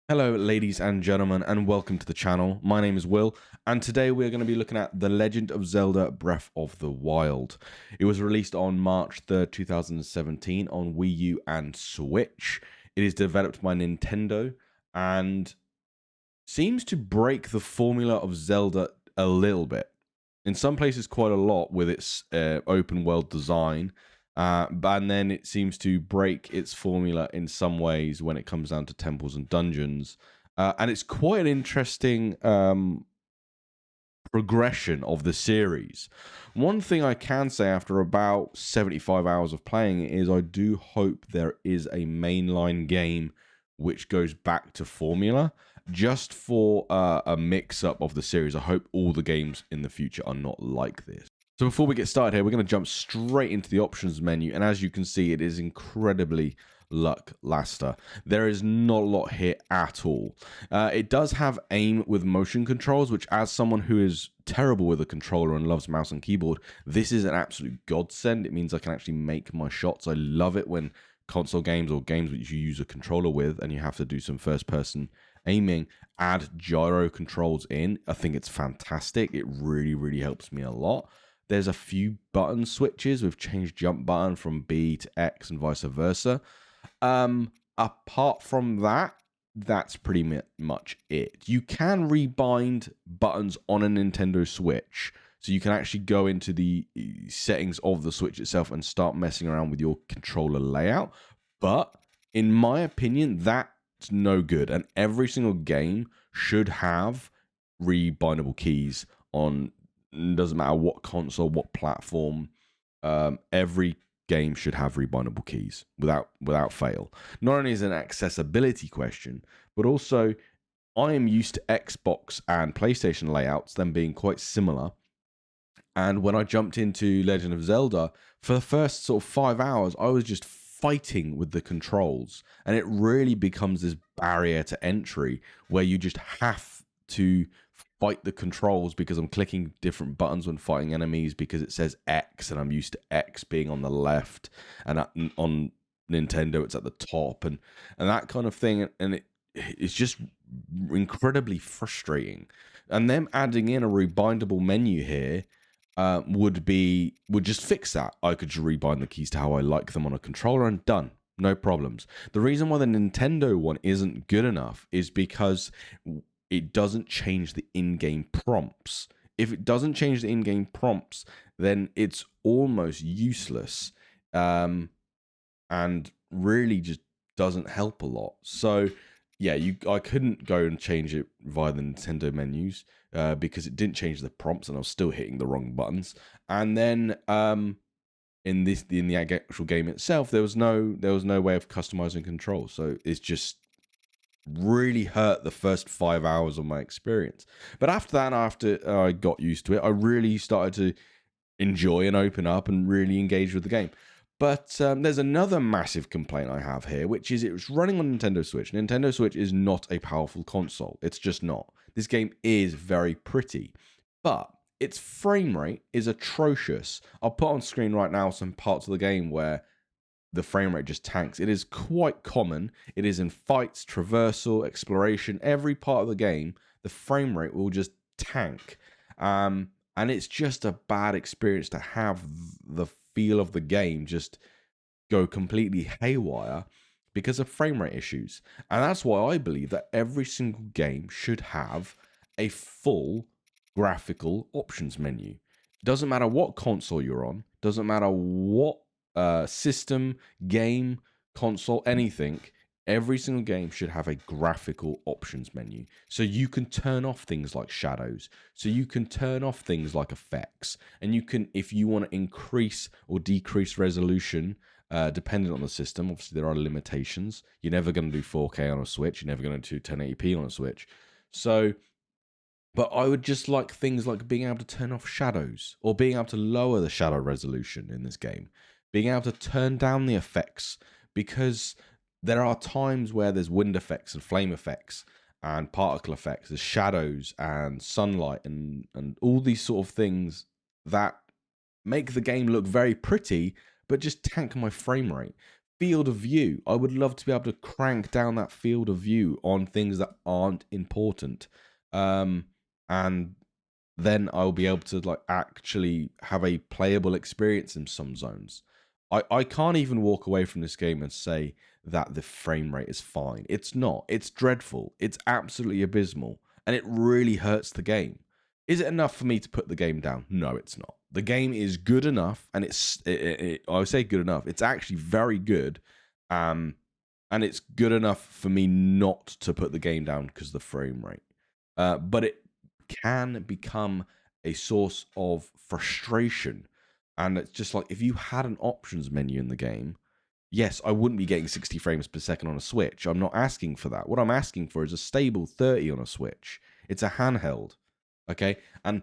Hello, ladies and gentlemen, and welcome to the channel. My name is Will, and today we're going to be looking at The Legend of Zelda Breath of the Wild. It was released on March 3rd, 2017 on Wii U and Switch. It is developed by Nintendo and seems to break the formula of Zelda a little bit. In some places, quite a lot with its open world design. And then it seems to break its formula in some ways when it comes down to temples and dungeons. And it's quite an interesting progression of the series. One thing I can say after about 75 hours of playing it is I do hope there is a mainline game which goes back to formula just for a mix-up of the series. I hope all the games in the future are not like this. So before we get started here, we're going to jump straight into the options menu. And as you can see, it is incredibly lackluster. There is not a lot here at all. It does have aim with motion controls, which as someone who is terrible with a controller and loves mouse and keyboard, this is an absolute godsend. It means I can actually make my shots. I love it when console games or games which you use a controller with and you have to do some first-person aiming add gyro controls in. I think it's fantastic. It really helps me a lot. There's a few button switches. We've changed jump button from B to X and vice versa. Apart from that, that's pretty much it. You can rebind buttons on a Nintendo Switch. So you can actually go into the settings of the Switch itself and start messing around with your controller layout. But in my opinion, that's no good. And every single game should have rebindable keys on. Doesn't matter what console, what platform. Every game should have rebindable keys without fail. Not only is it an accessibility question, but also I am used to Xbox and PlayStation layouts, them being quite similar. And when I jumped into Legend of Zelda, for the first sort of 5 hours, I was just fighting with the controls. And it really becomes this barrier to entry where you just have to fight the controls because I'm clicking different buttons when fighting enemies because it says X and I'm used to X being on the left and on Nintendo it's at the top and that kind of thing. And it's just incredibly frustrating. And them adding in a rebindable menu here would just fix that. I could just rebind the keys to how I like them on a controller and done. No problems. The reason why the Nintendo one isn't good enough is because it doesn't change the in-game prompts. If it doesn't change the in-game prompts, then it's almost useless and really just doesn't help a lot. So yeah, I couldn't go and change it via the Nintendo menus because it didn't change the prompts and I was still hitting the wrong buttons. And then in the actual game itself, there was no way of customizing controls. So it's just really hurt the first 5 hours of my experience. But after that, after I got used to it, I really started to enjoy and open up and really engage with the game. But there's another massive complaint I have here, which is it was running on Nintendo Switch. Nintendo Switch is not a powerful console. It's just not. This game is very pretty, but its frame rate is atrocious. I'll put on screen right now some parts of the game where the frame rate just tanks. It is quite common. It is in fights, traversal, exploration, every part of the game, the frame rate will just tank. And it's just a bad experience to have the feel of the game just go completely haywire because of frame rate issues. And that's why I believe that every single game should have a full graphical options menu. Doesn't matter what console you're on, doesn't matter what system, game, console, anything. Every single game should have a graphical options menu. So you can turn off things like shadows. So you can turn off things like effects. And you can, if you want to increase or decrease resolution, depending on the system, obviously there are limitations. You're never going to do 4K on a Switch. You're never going to do 1080p on a Switch. So, but I would just like things like being able to turn off shadows or being able to lower the shadow resolution in this game. Being able to turn down the effects because there are times where there's wind effects and flame effects and particle effects, there's shadows and sunlight and all these sort of things that make the game look very pretty, but just tank my frame rate. field of view. I would love to be able to crank down that field of view on things that aren't important. And then I'll be able to like actually have a playable experience in some zones. I can't even walk away from this game and say that the frame rate is fine. It's not. It's dreadful. It's absolutely abysmal. And it really hurts the game. Is it enough for me to put the game down? No, it's not. The game is good enough, and I would say good enough. It's actually very good, and it's good enough for me not to put the game down because of the frame rate. But it can become a source of frustration, and it's just like if you had an options menu in the game. Yes, I wouldn't be getting 60 frames per second on a Switch. I'm not asking for that. What I'm asking for is a stable 30 on a Switch. It's a handheld, okay? And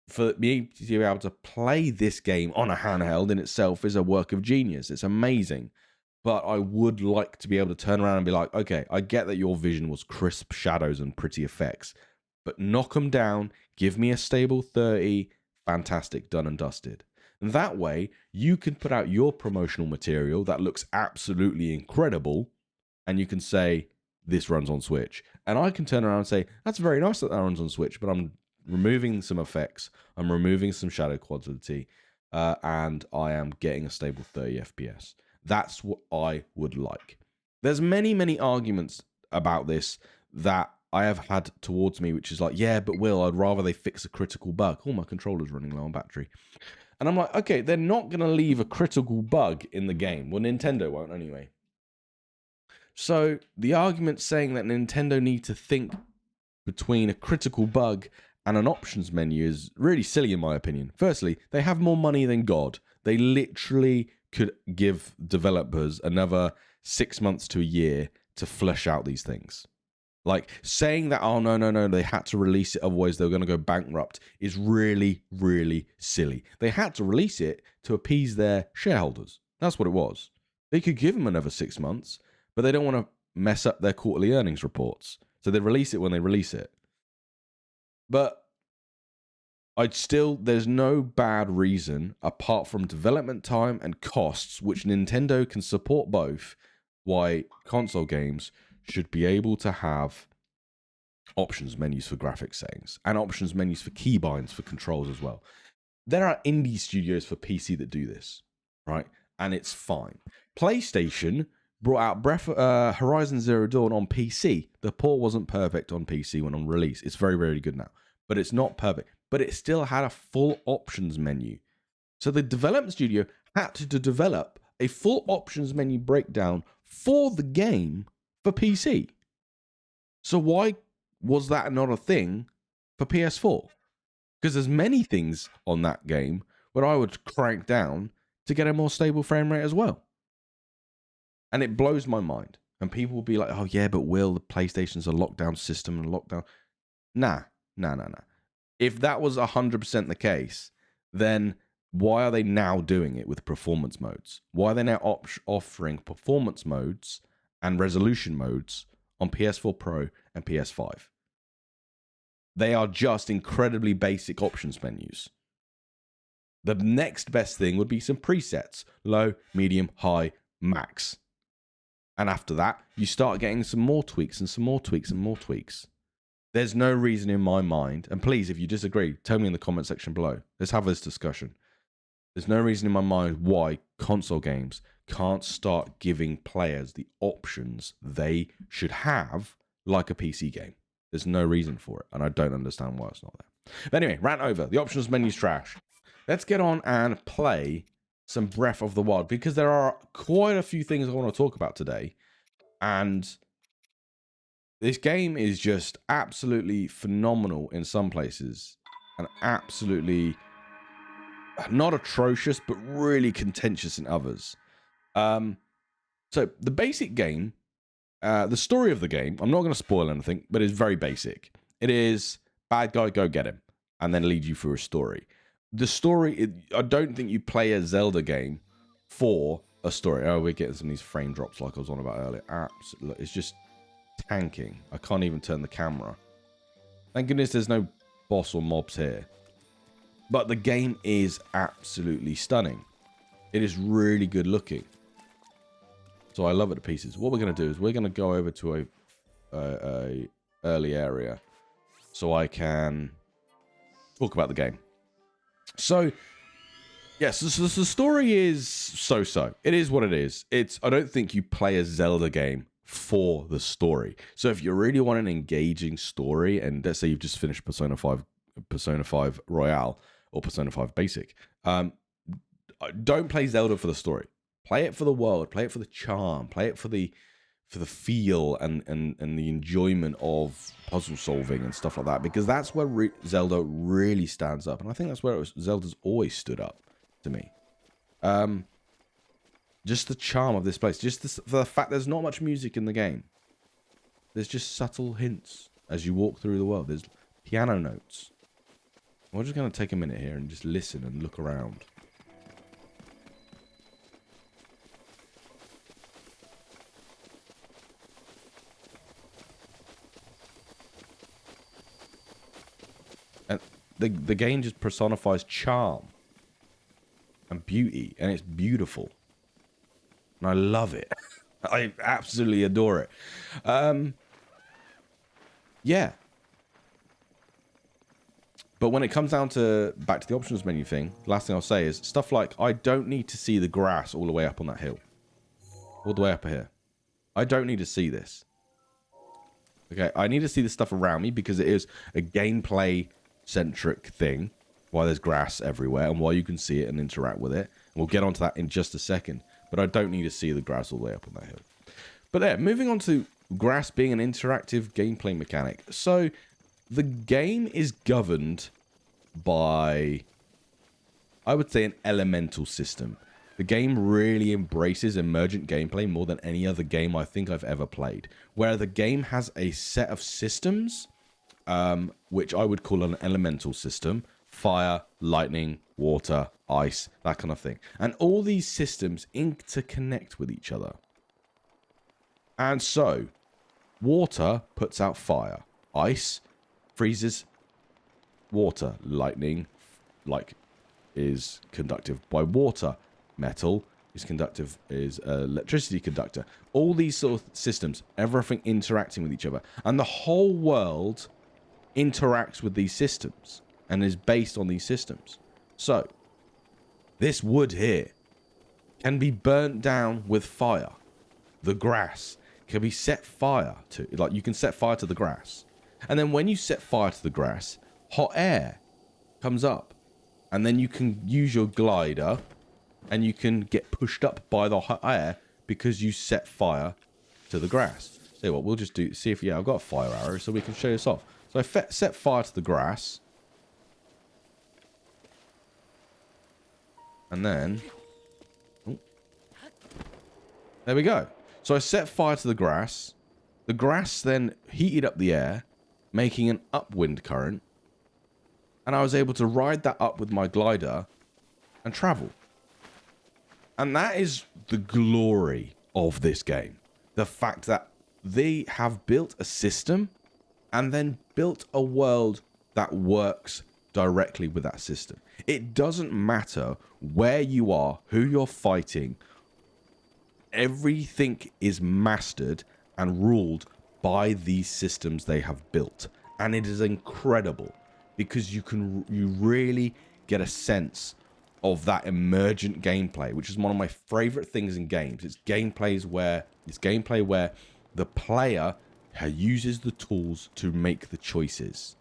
for me to be able to play this game on a handheld in itself is a work of genius. It's amazing. But I would like to be able to turn around and be like, okay, I get that your vision was crisp shadows and pretty effects, but knock them down, give me a stable 30, fantastic, done and dusted. And that way, you can put out your promotional material that looks absolutely incredible, and you can say, this runs on Switch. And I can turn around and say, that's very nice that runs on Switch, but I'm removing some effects, I'm removing some shadow quality, and I am getting a stable 30 FPS. That's what I would like. There's many, many arguments about this that I have had towards me, which is like, yeah, but Will, I'd rather they fix a critical bug. Oh, my controller's running low on battery. And I'm like, okay, they're not going to leave a critical bug in the game. Well, Nintendo won't anyway. So the argument saying that Nintendo need to think between a critical bug and an options menu is really silly in my opinion. Firstly, they have more money than God. They literally could give developers another 6 months to a year to flesh out these things. Like saying that, oh, no, they had to release it, otherwise they were going to go bankrupt is really, really silly. They had to release it to appease their shareholders. That's what it was. They could give them another 6 months, but they don't want to mess up their quarterly earnings reports. So they release it when they release it. But there's no bad reason, apart from development time and costs, which Nintendo can support both, why console games should be able to have options menus for graphics settings and options menus for keybinds for controls as well. There are indie studios for PC that do this, right? And it's fine. PlayStation brought out Horizon Zero Dawn on PC. The port wasn't perfect on PC when on release. It's very, very good now, but it's not perfect. But it still had a full options menu. So the development studio had to develop a full options menu breakdown for the game for PC. So why was that not a thing for PS4? Because there's many things on that game where I would crank down to get a more stable frame rate as well. And it blows my mind. And people will be like, oh yeah, but Will, the PlayStation's a lockdown system and lockdown. Nah. If that was 100% the case, then why are they now doing it with performance modes? Why are they now offering performance modes and resolution modes on PS4 Pro and PS5? They are just incredibly basic options menus. The next best thing would be some presets: low, medium, high, max. And after that, you start getting some more tweaks and some more tweaks and more tweaks. There's no reason in my mind, and please, if you disagree, tell me in the comment section below. Let's have this discussion. There's no reason in my mind why console games can't start giving players the options they should have like a PC game. There's no reason for it, and I don't understand why it's not there. But anyway, rant over. The options menu's trash. Let's get on and play some Breath of the Wild, because there are quite a few things I want to talk about today, and this game is just absolutely phenomenal in some places, and absolutely not atrocious, but really contentious in others. So the basic game, the story of the game, I'm not going to spoil anything, but it's very basic. It is bad guy, go get him, and then lead you through a story. The story, I don't think you play a Zelda game for a story. Oh, we're getting some of these frame drops like I was on about earlier. Absolutely, it's just tanking. I can't even turn the camera. Thank goodness there's no boss or mobs here. But the game is absolutely stunning. It is really good looking. So I love it to pieces. What we're going to do is we're going to go over to a early area so I can talk about the game. So, yes, the story is so-so. It is what it is. I don't think you play a Zelda game for the story. So if you really want an engaging story, and let's say you've just finished Persona 5 Royale or Persona 5 Basic, don't play Zelda for the story. Play it for the world. Play it for the charm. Play it for the feel and the enjoyment of puzzle solving and stuff like that, because that's where Zelda really stands up, and I think that's where Zelda's always stood up to me. Just the charm of this place, just the fact there's not much music in the game. There's just subtle hints as you walk through the world. There's piano notes. We're just going to take a minute here and just listen and look around. And the game just personifies charm and beauty, and it's beautiful. And I love it. I absolutely adore it. Yeah. But when it comes down to back to the options menu thing, the last thing I'll say is stuff like, I don't need to see the grass all the way up on that hill. All the way up here. I don't need to see this. Okay, I need to see the stuff around me because it is a gameplay-centric thing. Why there's grass everywhere and why you can see it and interact with it. And we'll get onto that in just a second. But I don't need to see the grass all the way up on that hill. But yeah, moving on to grass being an interactive gameplay mechanic. So the game is governed by, I would say, an elemental system. The game really embraces emergent gameplay more than any other game I think I've ever played. Where the game has a set of systems, which I would call an elemental system. Fire, lightning, water, ice, that kind of thing. And all these systems interconnect with each other. And so, water puts out fire. Ice freezes water. Lightning, is conductive by water. Metal is conductive, is electricity conductor. All these sort of systems, everything interacting with each other. And the whole world interacts with these systems and is based on these systems. So, this wood here can be burnt down with fire. The grass can be set fire to. Like, you can set fire to the grass. And then when you set fire to the grass, hot air comes up. And then you can use your glider and you can get pushed up by the hot air because you set fire to the grass. So what, we'll just see if, yeah, I've got a fire arrow so we can show this off. So I set fire to the grass. And then, oh, there we go. So I set fire to the grass. The grass then heated up the air, making an upwind current. And I was able to ride that up with my glider and travel. And that is the glory of this game. The fact that they have built a system and then built a world that works directly with that system. It doesn't matter where you are, who you're fighting. Everything is mastered and ruled by these systems they have built. And it is incredible because you really get a sense of that emergent gameplay, which is one of my favorite things in games. It's gameplay where the player uses the tools to make the choices.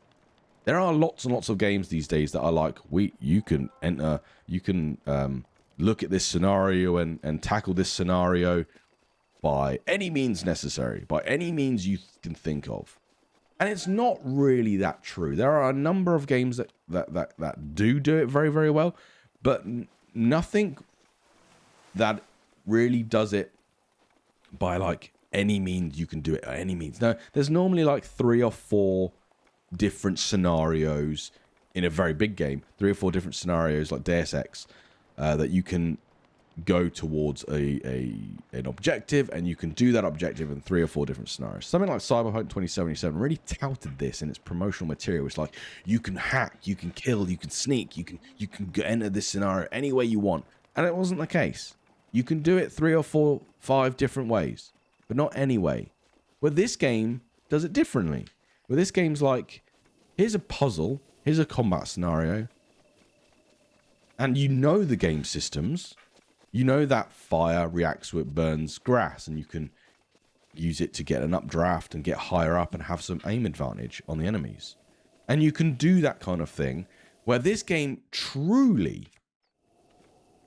There are lots and lots of games these days that are like, you can look at this scenario and tackle this scenario by any means necessary, by any means you can think of. And it's not really that true. There are a number of games that do it very, very well, but nothing that really does it by like any means you can do it, any means. No, there's normally like 3 or 4 different scenarios in a very big game, 3 or 4 different scenarios like Deus Ex, that you can go towards an objective, and you can do that objective in 3 or 4 different scenarios. Something like Cyberpunk 2077 really touted this in its promotional material. It's like, you can hack, you can kill, you can sneak, you can enter this scenario any way you want. And it wasn't the case. You can do it 3 or 4, 5 different ways, but not any way. Where this game does it differently. Where this game's like, here's a puzzle, here's a combat scenario, and you know the game systems. You know that fire reacts when it burns grass, and you can use it to get an updraft and get higher up and have some aim advantage on the enemies. And you can do that kind of thing, where this game truly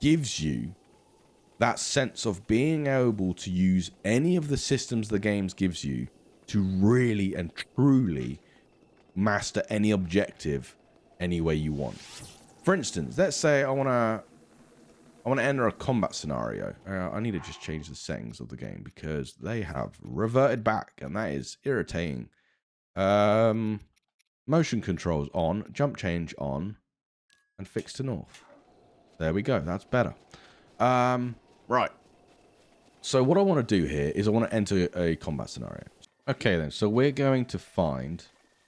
gives you that sense of being able to use any of the systems the game gives you to really and truly master any objective any way you want. For instance, let's say I want to enter a combat scenario. I need to just change the settings of the game because they have reverted back, and that is irritating. Motion controls on, jump change on, and fix to north. There we go. That's better. Right. So what I want to do here is I want to enter a combat scenario. Okay then, so we're going to find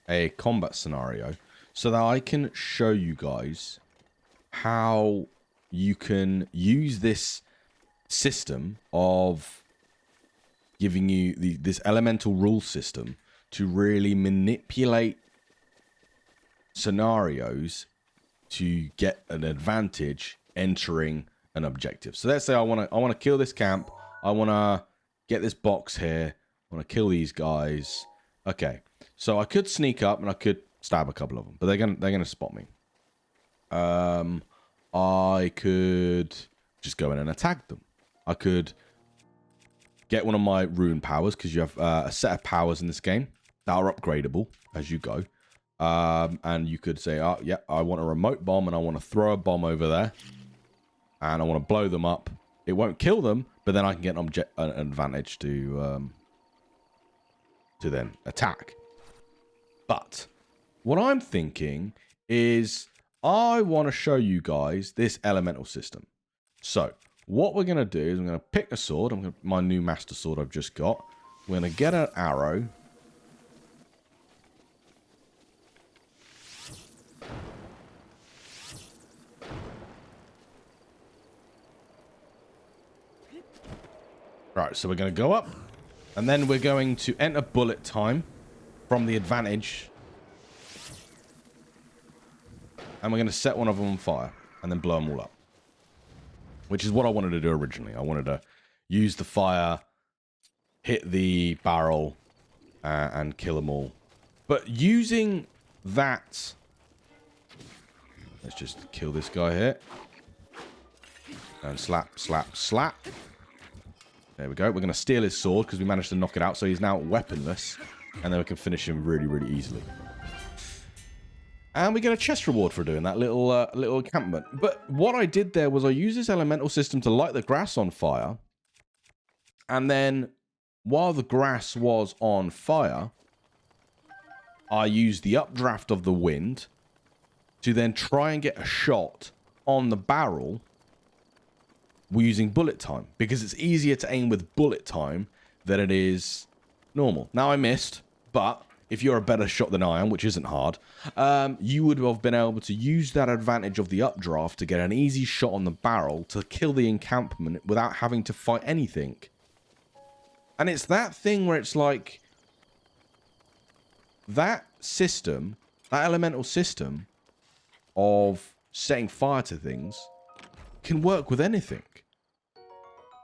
a combat scenario so that I can show you guys how you can use this system of giving you this elemental rule system to really manipulate scenarios to get an advantage entering an objective. So let's say I want to kill this camp. I want to get this box here. I want to kill these guys. Okay, so I could sneak up and I could stab a couple of them, but they're gonna spot me. I could just go in and attack them. I could get one of my rune powers, because you have a set of powers in this game that are upgradable as you go. And you could say, oh, yeah, I want a remote bomb and I want to throw a bomb over there. And I want to blow them up. It won't kill them, but then I can get an advantage to then attack. But what I'm thinking is I want to show you guys this elemental system. So what we're going to do is I'm going to pick a sword. My new master sword I've just got. We're going to get an arrow. Right, so we're going to go up. And then we're going to enter bullet time from the advantage. And we're going to set one of them on fire and then blow them all up. Which is what I wanted to do originally. I wanted to use the fire, hit the barrel, and kill them all. But using that... Let's just kill this guy here. And slap, slap, slap. There we go. We're going to steal his sword because we managed to knock it out. So he's now weaponless. And then we can finish him really, really easily. And we get a chest reward for doing that little encampment. But what I did there was I used this elemental system to light the grass on fire. And then while the grass was on fire, I used the updraft of the wind to then try and get a shot on the barrel using bullet time, because it's easier to aim with bullet time than it is normal. Now I missed, but if you're a better shot than I am, which isn't hard, you would have been able to use that advantage of the updraft to get an easy shot on the barrel to kill the encampment without having to fight anything. And it's that thing where it's like, that system, that elemental system of setting fire to things can work with anything.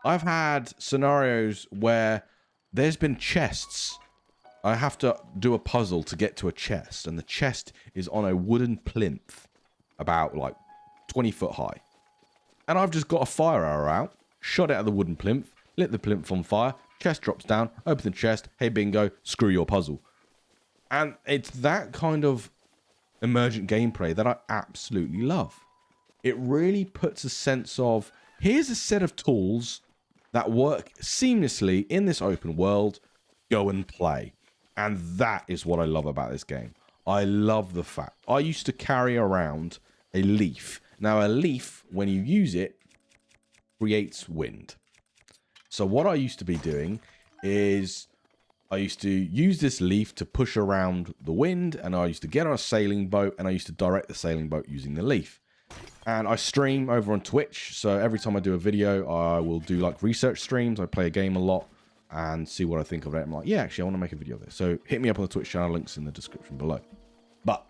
I've had scenarios where there's been chests. I have to do a puzzle to get to a chest, and the chest is on a wooden plinth about like 20 foot high. And I've just got a fire arrow out, shot it at the wooden plinth, lit the plinth on fire, chest drops down, open the chest, hey bingo, screw your puzzle. And it's that kind of emergent gameplay that I absolutely love. It really puts a sense of, here's a set of tools that work seamlessly in this open world, go and play. And that is what I love about this game. I love the fact, I used to carry around a leaf. Now a leaf, when you use it, creates wind. So what I used to be doing is, I used to use this leaf to push around the wind, and I used to get on a sailing boat, and I used to direct the sailing boat using the leaf. And I stream over on Twitch. So every time I do a video, I will do like research streams. I play a game a lot and see what I think of it. I'm like, yeah, actually, I want to make a video of this. So hit me up on the Twitch channel. Links in the description below. But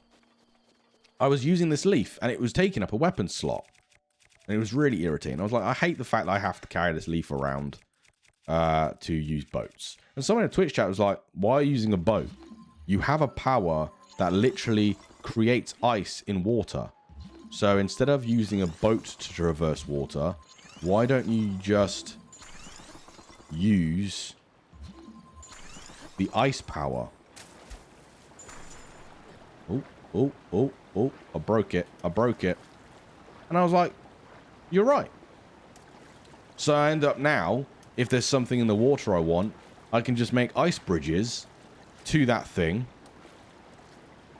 I was using this leaf and it was taking up a weapon slot. And it was really irritating. I was like, I hate the fact that I have to carry this leaf around to use boats. And someone in the Twitch chat was like, why are you using a boat? You have a power that literally creates ice in water. So instead of using a boat to traverse water, why don't you just use the ice power? Oh, I broke it. And I was like, you're right. So I end up now, if there's something in the water I want, I can just make ice bridges to that thing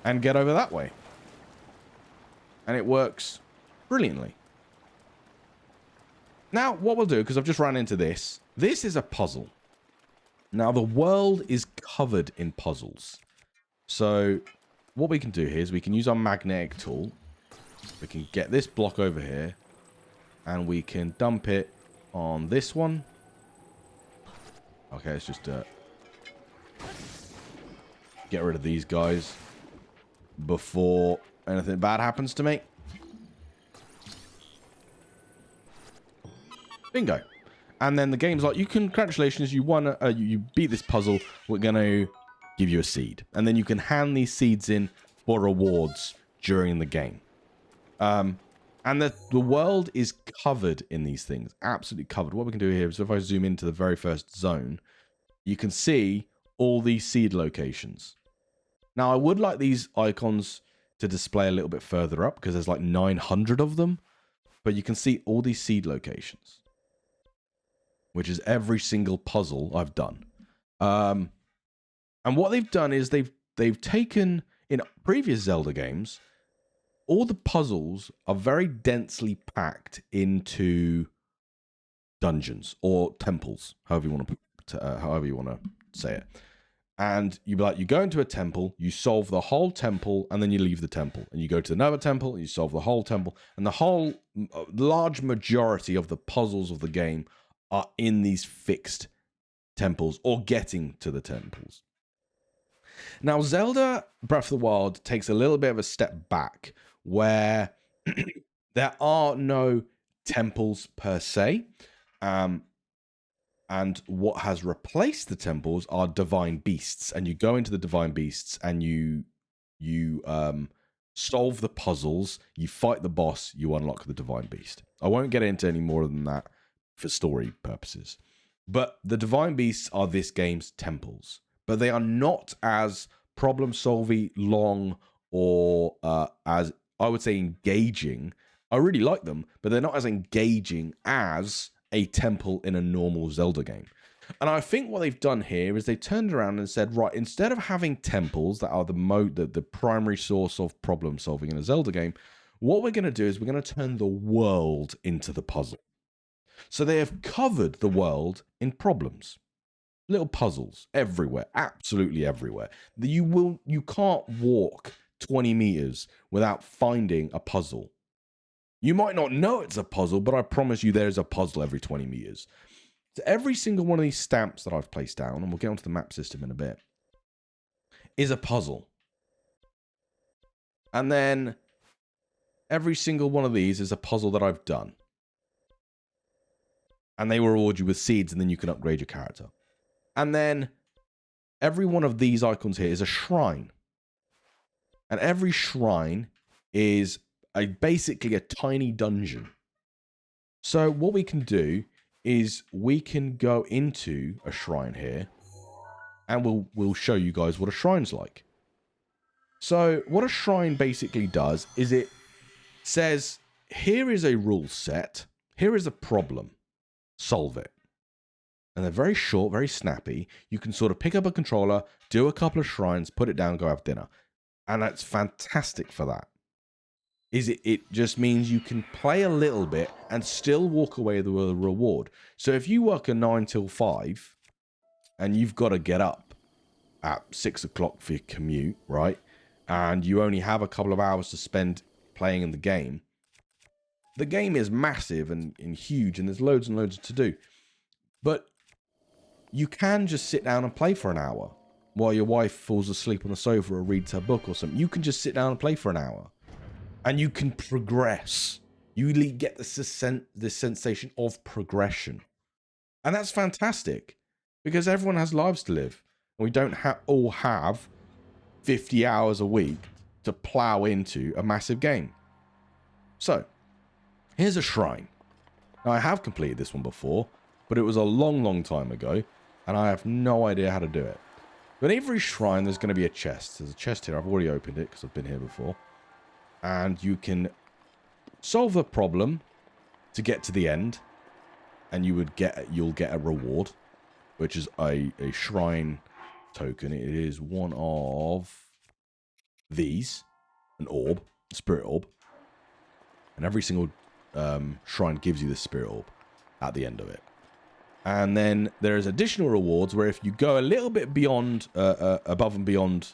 and get over that way. And it works brilliantly. Now, what we'll do, because I've just ran into this. This is a puzzle. Now, the world is covered in puzzles. So, what we can do here is we can use our magnetic tool. We can get this block over here. And we can dump it on this one. Okay, it's just get rid of these guys before anything bad happens to me. Bingo. And then the game's like, congratulations, you won. You beat this puzzle. We're going to give you a seed. And then you can hand these seeds in for rewards during the game. And the world is covered in these things. Absolutely covered. What we can do here is if I zoom into the very first zone, you can see all these seed locations. Now, I would like these icons to display a little bit further up because there's like 900 of them. But you can see all these seed locations, which is every single puzzle I've done. And what they've done is they've taken, in previous Zelda games, all the puzzles are very densely packed into dungeons or temples, however you want to say it. And you go into a temple, you solve the whole temple, and then you leave the temple, and you go to another temple, and you solve the whole temple, and the whole large majority of the puzzles of the game are in these fixed temples or getting to the temples. Now, Zelda Breath of the Wild takes a little bit of a step back, where there are no temples per se, and what has replaced the temples are divine beasts. And you go into the divine beasts and you solve the puzzles, you fight the boss, you unlock the divine beast. I won't get into any more than that for story purposes. But the divine beasts are this game's temples. But they are not as problem-solving, long, or as, I would say, engaging. I really like them, but they're not as engaging as a temple in a normal Zelda game. And I think what they've done here is they turned around and said, right, instead of having temples that are the primary source of problem solving in a Zelda game, what we're going to do is we're going to turn the world into the puzzle. So they have covered the world in problems. Little puzzles everywhere, absolutely everywhere. You can't walk 20 meters without finding a puzzle. You might not know it's a puzzle, but I promise you there's a puzzle every 20 meters. So every single one of these stamps that I've placed down, and we'll get onto the map system in a bit, is a puzzle. And then every single one of these is a puzzle that I've done. And they will reward you with seeds, and then you can upgrade your character. And then every one of these icons here is a shrine. And every shrine is basically a tiny dungeon. So what we can do is we can go into a shrine here, and we'll show you guys what a shrine's like. So what a shrine basically does is it says, here is a rule set, here is a problem, solve it. And they're very short, very snappy. You can sort of pick up a controller, do a couple of shrines, put it down, go have dinner. And that's fantastic for that. It just means you can play a little bit and still walk away with a reward. So if you work a 9 till 5 and you've got to get up at 6 o'clock for your commute, right? And you only have a couple of hours to spend playing in the game, the game is massive and huge, and there's loads and loads to do. But you can just sit down and play for an hour while your wife falls asleep on the sofa or reads her book or something. You can just sit down and play for an hour. And you can progress. You get the sensation of progression. And that's fantastic. Because everyone has lives to live. And we don't all have 50 hours a week to plow into a massive game. So, here's a shrine. Now, I have completed this one before, but it was a long, long time ago, and I have no idea how to do it. But in every shrine, there's going to be a chest. There's a chest here. I've already opened it because I've been here before. And you can solve the problem to get to the end, and you'll get a reward, which is a shrine token. It is one of these, an orb, a spirit orb. And every single shrine gives you the spirit orb at the end of it. And then there's additional rewards where if you go a little bit beyond, above and beyond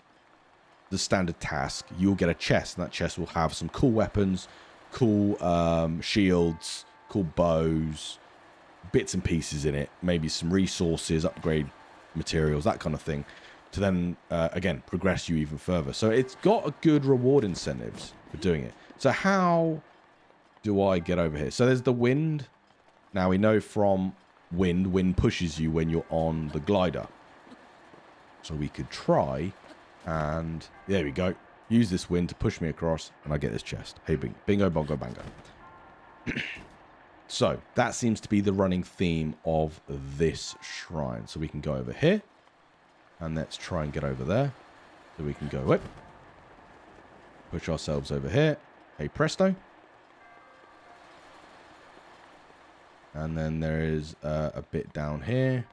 the standard task, you'll get a chest. And that chest will have some cool weapons, cool shields, cool bows, bits and pieces in it. Maybe some resources, upgrade materials, that kind of thing. To then, again, progress you even further. So it's got a good reward incentives for doing it. So how do I get over here? So there's the wind. Now we know from wind pushes you when you're on the glider. So we could try and there we go. Use this wind to push me across and I get this chest. Hey, bingo, bongo, bango. So that seems to be the running theme of this shrine. So we can go over here and let's try and get over there. So we can go whip. Push ourselves over here. Hey, presto. And then there is a bit down here.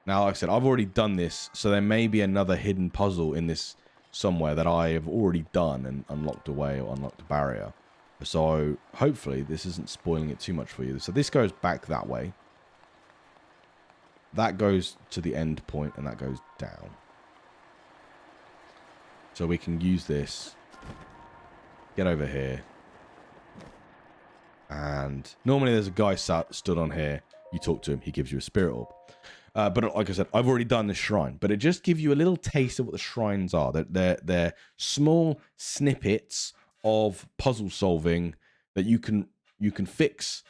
Now, like I said, I've already done this, so there may be another hidden puzzle in this somewhere that I have already done and unlocked away or unlocked a barrier. So hopefully this isn't spoiling it too much for you. So this goes back that way. That goes to the end point and that goes down. So we can use this. Get over here. And normally there's a guy stood on here. You talk to him. He gives you a spirit orb. But like I said, I've already done this shrine. But it just gives you a little taste of what the shrines are. They're small snippets of puzzle solving that you can fix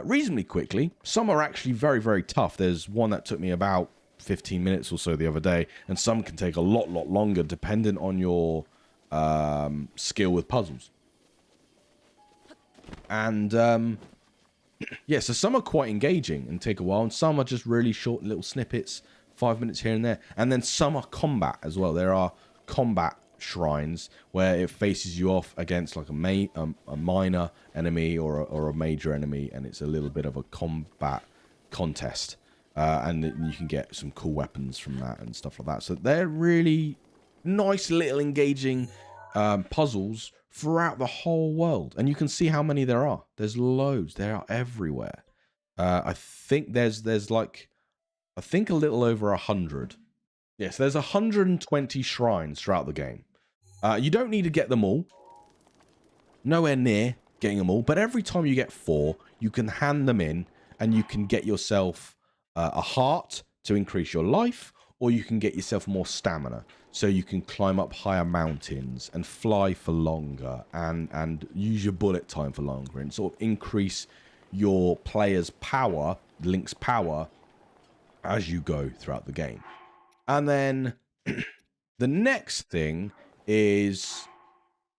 reasonably quickly. Some are actually very, very tough. There's one that took me about 15 minutes or so the other day. And some can take a lot longer depending on your skill with puzzles. And yeah, so some are quite engaging and take a while, and some are just really short little snippets, 5 minutes here and there. And then some are combat as well. There are combat shrines where it faces you off against like a minor enemy or a major enemy, and it's a little bit of a combat contest. And you can get some cool weapons from that and stuff like that. So they're really nice little engaging puzzles throughout the whole world, and you can see how many there are. There's loads. They are everywhere. I think there's like, I think a little over 100. Yes, there's 120 shrines throughout the game. You don't need to get them all. Nowhere near getting them all, but every time you get 4, you can hand them in, and you can get yourself a heart to increase your life, or you can get yourself more stamina. So you can climb up higher mountains and fly for longer and use your bullet time for longer and sort of increase your player's power, Link's power, as you go throughout the game. And then the next thing is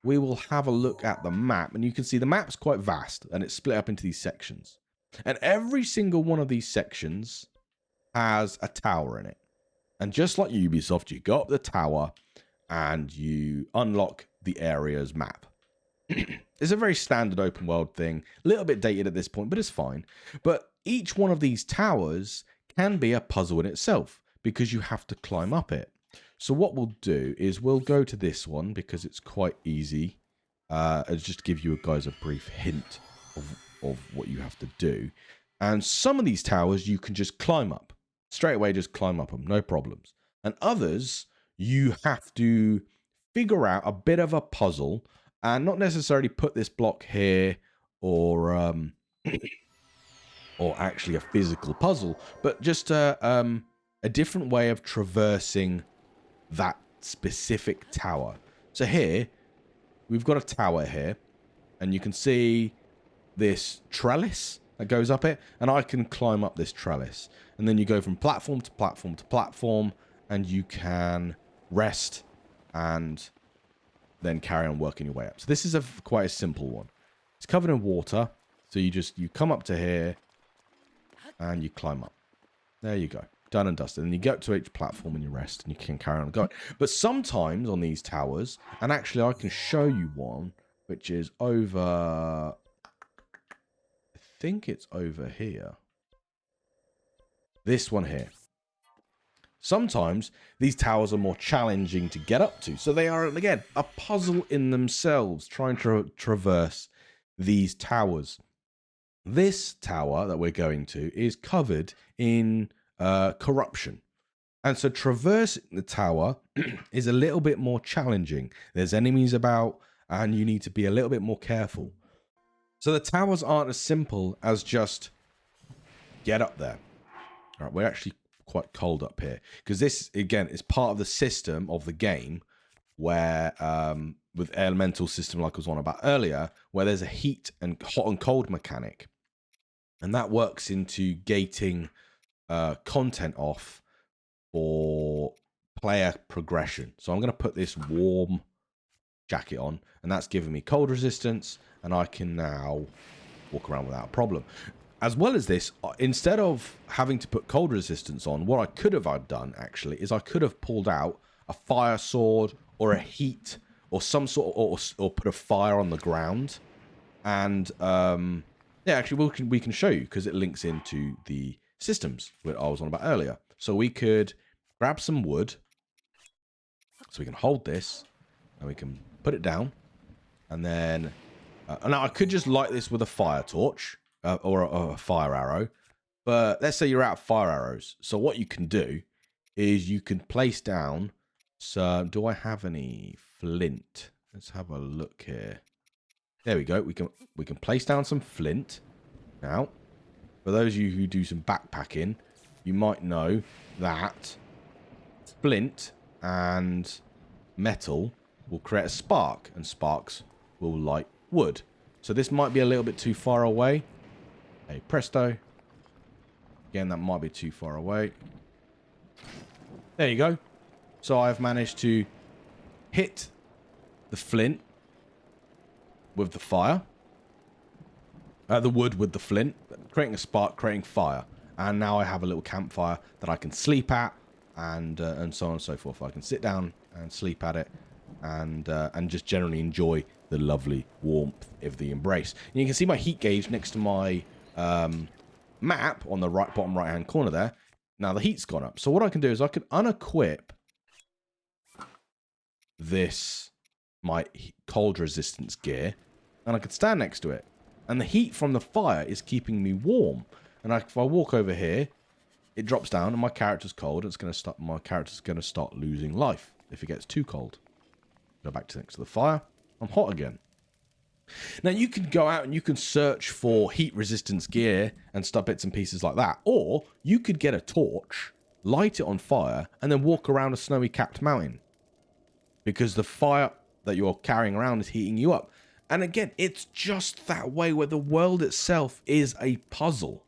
we will have a look at the map. And you can see the map's quite vast and it's split up into these sections. And every single one of these sections has a tower in it. And just like Ubisoft, you go up the tower and you unlock the area's map. It's a very standard open world thing. A little bit dated at this point, but it's fine. But each one of these towers can be a puzzle in itself because you have to climb up it. So what we'll do is we'll go to this one because it's quite easy. I'll just give you guys a brief hint of what you have to do. And some of these towers you can just climb up. Straight away, just climb up them, no problems. And others, you have to figure out a bit of a puzzle and not necessarily put this block here or or actually a physical puzzle, but just a different way of traversing that specific tower. So here, we've got a tower here, and you can see this trellis that goes up it, and I can climb up this trellis. And then you go from platform to platform to platform, and you can rest and then carry on working your way up. So this is quite a simple one. It's covered in water, so you come up to here, and you climb up. There you go. Done and dusted. And you get to each platform and you rest, and you can carry on going. But sometimes on these towers, and actually I can show you one, which is over... I think it's over here. This one here. Sometimes these towers are more challenging to get up to. So they are, again, a puzzle in themselves, trying to traverse these towers. This tower that we're going to is covered in corruption. And so traversing the tower is a little bit more challenging. There's enemies about, and you need to be a little bit more careful. So the towers aren't as simple as just get up there. All right, we're actually quite cold up here, because this, again, is part of the system of the game where, with elemental system like I was on about earlier, where there's a heat and hot and cold mechanic. And that works into gating content off for player progression. So I'm going to put this warm jacket on, and that's giving me cold resistance, and I can now walk around without a problem. As well as this, instead of having to put cold resistance on, what I could have done actually is I could have pulled out a fire sword or a heat or some sort of, or put a fire on the ground. And yeah, actually we can show you, because it links into the systems that I was on about earlier. So we could grab some wood, so we can hold this, and we can put it down, and then now I could just light this with a fire torch or a fire arrow, but let's say you're out of fire arrows. So what you can do is you can place down. So do I have any flint? Let's have a look here. There we go. We can place down some flint. Now, for those of you who do some backpacking, you might know that flint and metal will create a spark, and sparks will light wood. So this might be a little bit too far away. Hey, presto. Again, that might be too far away. There you go. So I've managed to hit the flint with the fire. The wood with the flint, creating a spark, creating fire. And now I have a little campfire that I can sleep at, and so on and so forth. I can sit down and sleep at it, and just generally enjoy the lovely warmth of the embrace. And you can see my heat gauge next to my map on the bottom right hand corner there. Now the heat's gone up. So what I can do is I can unequip this, my cold resistance gear, and I can stand next to it. And the heat from the fire is keeping me warm. And if I walk over here, it drops down, and my character's cold. It's going to start. My character's going to start losing life if it gets too cold. Go back to next to the fire. I'm hot again. Now you can go out and you can search for heat resistance gear and stuff, bits and pieces like that. Or you could get a torch, light it on fire, and then walk around a snowy capped mountain, because the fire that you're carrying around is heating you up. And again, it's just that way, where the world itself is a puzzle.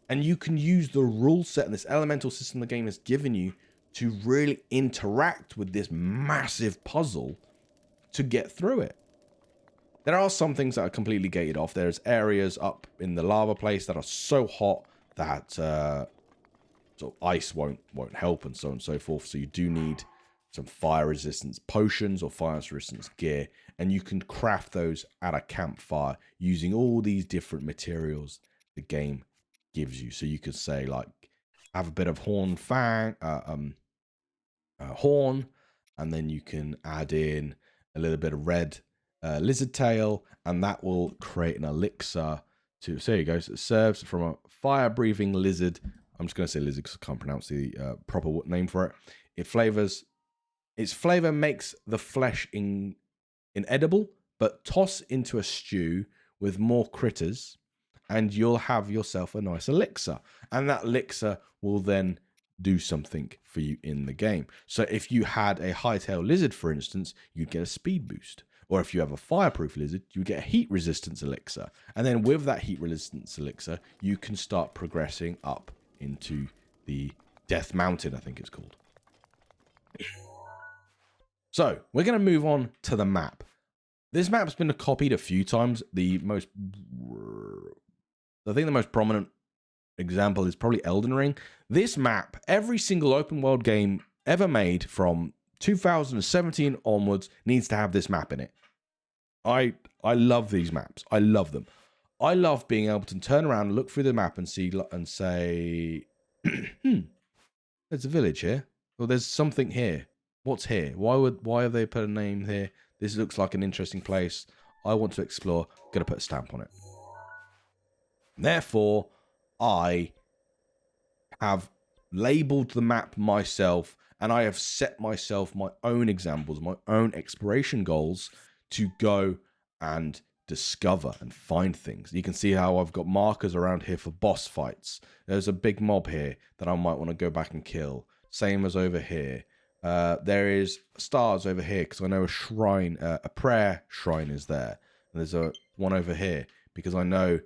And you can use the rule set and this elemental system the game has given you to really interact with this massive puzzle to get through it. There are some things that are completely gated off. There's areas up in the lava place that are so hot that sort of ice won't help, and so on and so forth. So you do need some fire resistance potions or fire resistance gear, and you can craft those at a campfire using all these different materials the game gives you. So you could say, like, have a bit of horn, and then you can add in a little bit of red lizard tail, and that will create an elixir to, so there you go. So it serves from a fire breathing lizard. I'm just going to say lizard because I can't pronounce the proper name for it. It flavors, its flavor makes the flesh inedible, but toss into a stew with more critters, and you'll have yourself a nice elixir. And that elixir will then do something for you in the game. So if you had a hightail lizard, for instance, you'd get a speed boost. Or if you have a fireproof lizard, you get a heat resistance elixir. And then with that heat resistance elixir, you can start progressing up into the Death Mountain, I think it's called. So we're going to move on to the map. This map's been copied a few times. I think the most prominent example is probably Elden Ring. This map, every single open world game ever made from 2017 onwards needs to have this map in it. I love these maps. I love them. I love being able to turn around and look through the map and see and say, there's a village here. Well, there's something here. What's here? Why have they put a name here? This looks like an interesting place. I want to explore. Gonna put a stamp on it. Therefore, I have labeled the map myself, and I have set myself my own examples, my own exploration goals to go and discover and find things. You can see how I've got markers around here for boss fights. There's a big mob here that I might want to go back and kill. Same as over here. There is stars over here because I know a shrine, a prayer shrine is there. And there's one over here because I know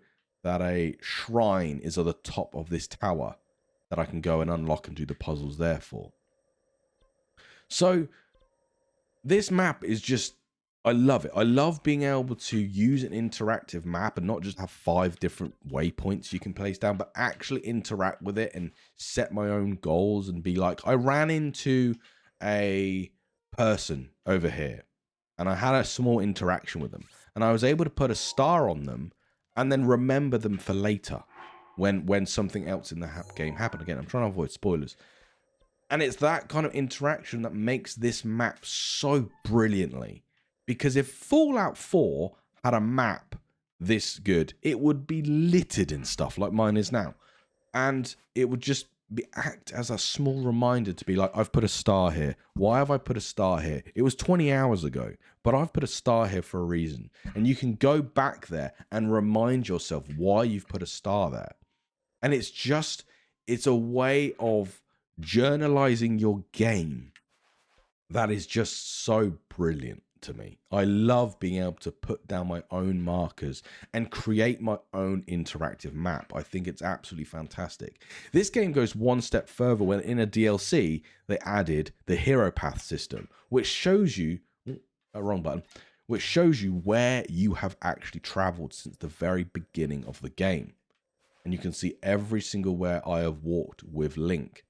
that a shrine is at the top of this tower that I can go and unlock and do the puzzles there for. So this map is just, I love it. I love being able to use an interactive map and not just have 5 different waypoints you can place down, but actually interact with it and set my own goals and be like, I ran into a person over here and I had a small interaction with them and I was able to put a star on them and then remember them for later when something else in the game happened. Again, I'm trying to avoid spoilers. And it's that kind of interaction that makes this map so brilliantly. Because if Fallout 4 had a map this good, it would be littered in stuff like mine is now. And it would just act as a small reminder to be like, I've put a star here. Why have I put a star here? It was 20 hours ago, but I've put a star here for a reason. And you can go back there and remind yourself why you've put a star there. And it's a way of journalizing your game that is just so brilliant to me. I love being able to put down my own markers and create my own interactive map. I think it's absolutely fantastic. This game goes one step further when in a DLC they added the hero path system, which shows you wrong button, which shows you where you have actually traveled since the very beginning of the game. And you can see every single where I have walked with Link.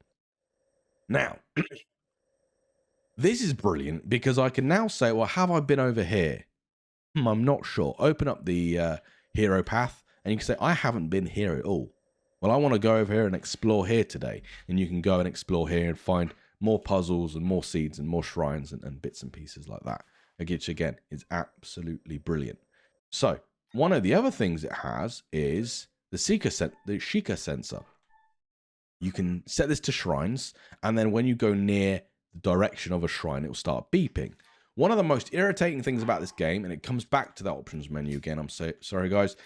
Now, this is brilliant because I can now say, well, have I been over here? I'm not sure. Open up the hero path and you can say, I haven't been here at all. Well, I want to go over here and explore here today. And you can go and explore here and find more puzzles and more seeds and more shrines and bits and pieces like that. Which, again, is absolutely brilliant. So, one of the other things it has is the Sheikah sensor. You can set this to shrines, and then when you go near the direction of a shrine, it will start beeping. One of the most irritating things about this game, and it comes back to that options menu again, I'm sorry guys,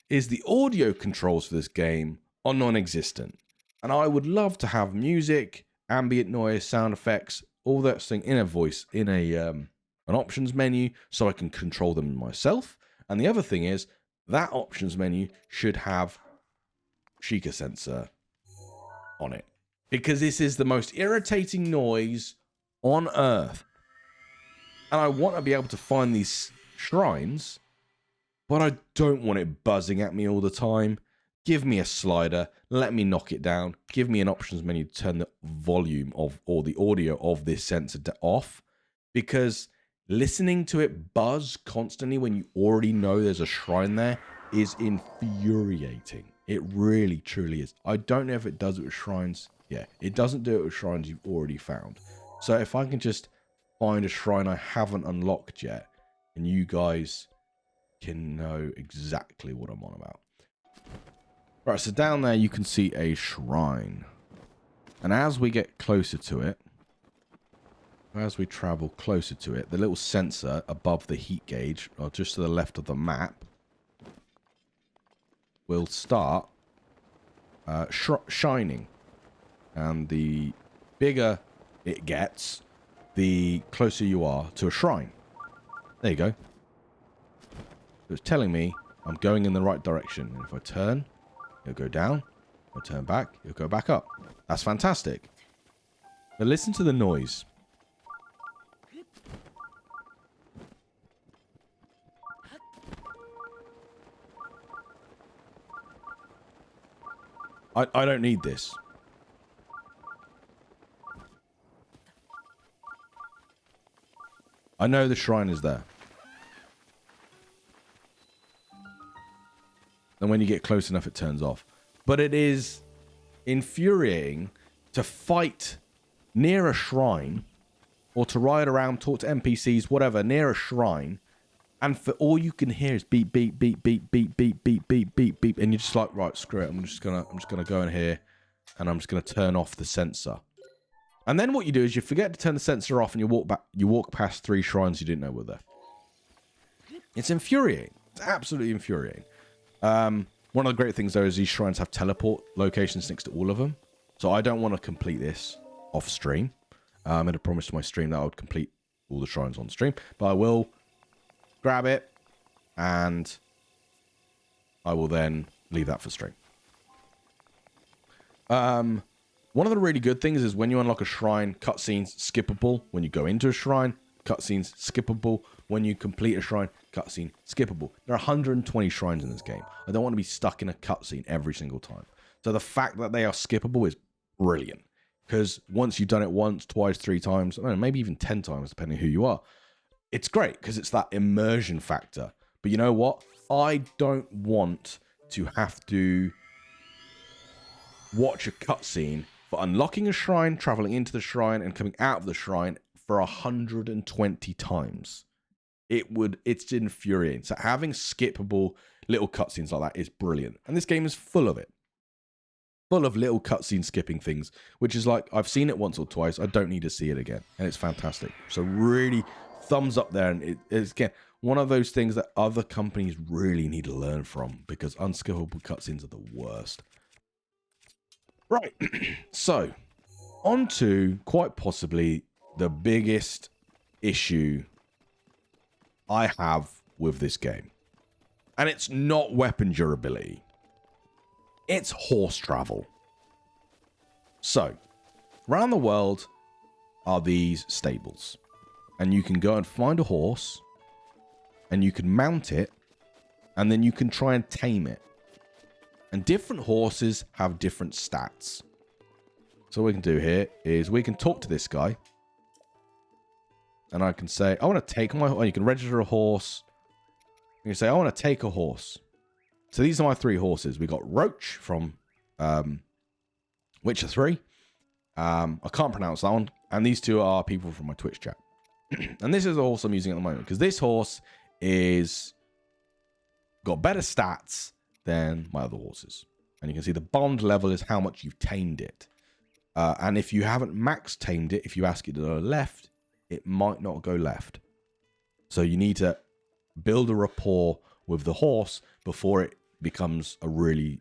is the audio controls for this game are non-existent. And I would love to have music, ambient noise, sound effects, all that thing in a voice, in an options menu, so I can control them myself. And the other thing is, that options menu should have Sheikah sensor on it. Because this is the most irritating noise on earth. And I want to be able to find these shrines, but I don't want it buzzing at me all the time. Give me a slider, let me knock it down, give me an options menu to turn the volume of, or the audio of this sensor off. Because listening to it buzz constantly when you already know there's a shrine there is infuriating. It really, truly is. I don't know if it does it with shrines. Yeah, it doesn't do it with shrines you've already found. So if I can just find a shrine I haven't unlocked yet, and you guys can know exactly what I'm on about. Right, so down there you can see a shrine. And as we get closer to it, As we travel closer to it, the little sensor above the heat gauge, or just to the left of the map, will start shining. And the bigger it gets, the closer you are to a shrine. There you go. It's telling me I'm going in the right direction. And if I turn, it'll go down. If I turn back, it'll go back up. That's fantastic. But listen to the noise. I don't need this. I know the shrine is there. And when you get close enough, it turns off. But it is infuriating to fight near a shrine or to ride around, talk to NPCs, whatever, near a shrine. And for all you can hear is beep, beep, beep, beep, beep, beep, beep, beep, beep, beep. And you're just like, right, screw it. I'm just gonna go in here and I'm just gonna turn off the sensor. And then what you do is you forget to turn the sensor off and you walk past 3 shrines you didn't know were there. It's infuriating. It's absolutely infuriating. One of the great things though is these shrines have teleport locations next to all of them. So I don't want to complete this off stream. I made a promise to my stream that I would complete all the shrines on stream, but I will grab it and I will then leave that for stream. One of the really good things is when you unlock a shrine, cutscenes skippable. When you go into a shrine, cutscenes skippable. When you complete a shrine, cutscene skippable. There are 120 shrines in this game. I don't want to be stuck in a cutscene every single time. So the fact that they are skippable is brilliant. Because once you've done it once, twice, 3 times, I don't know, maybe even 10 times, depending who you are, it's great because it's that immersion factor. But you know what? I don't want to have to watch a cutscene for unlocking a shrine, traveling into the shrine, and coming out of the shrine for 120 times. It's infuriating. So having skippable little cutscenes like that is brilliant. And this game is full of it. Full of little cutscene skipping things, which is like, I've seen it once or twice. I don't need to see it again. And it's fantastic. So really, thumbs up there. And it's, again, one of those things that other companies really need to learn from, because unskippable cutscenes are the worst. Right. So, on to quite possibly the biggest issue I have with this game. And it's not weapon durability. It's horse travel. So, around the world are these stables. And you can go and find a horse, and you can mount it, and then you can try and tame it. And different horses have different stats. So what we can do here is we can talk to this guy. And I can say, I want to take my... You can register a horse. You can say, I want to take a horse. So these are my 3 horses. We got Roach from Witcher 3. I can't pronounce that one. And these 2 are people from my Twitch chat. And this is the horse I'm using at the moment. Because this horse is... got better stats than my other horses. And you can see the bond level is how much you've tamed it. And if you haven't max tamed it, if you ask it to go left, it might not go left. So you need to build a rapport with the horse before it becomes a really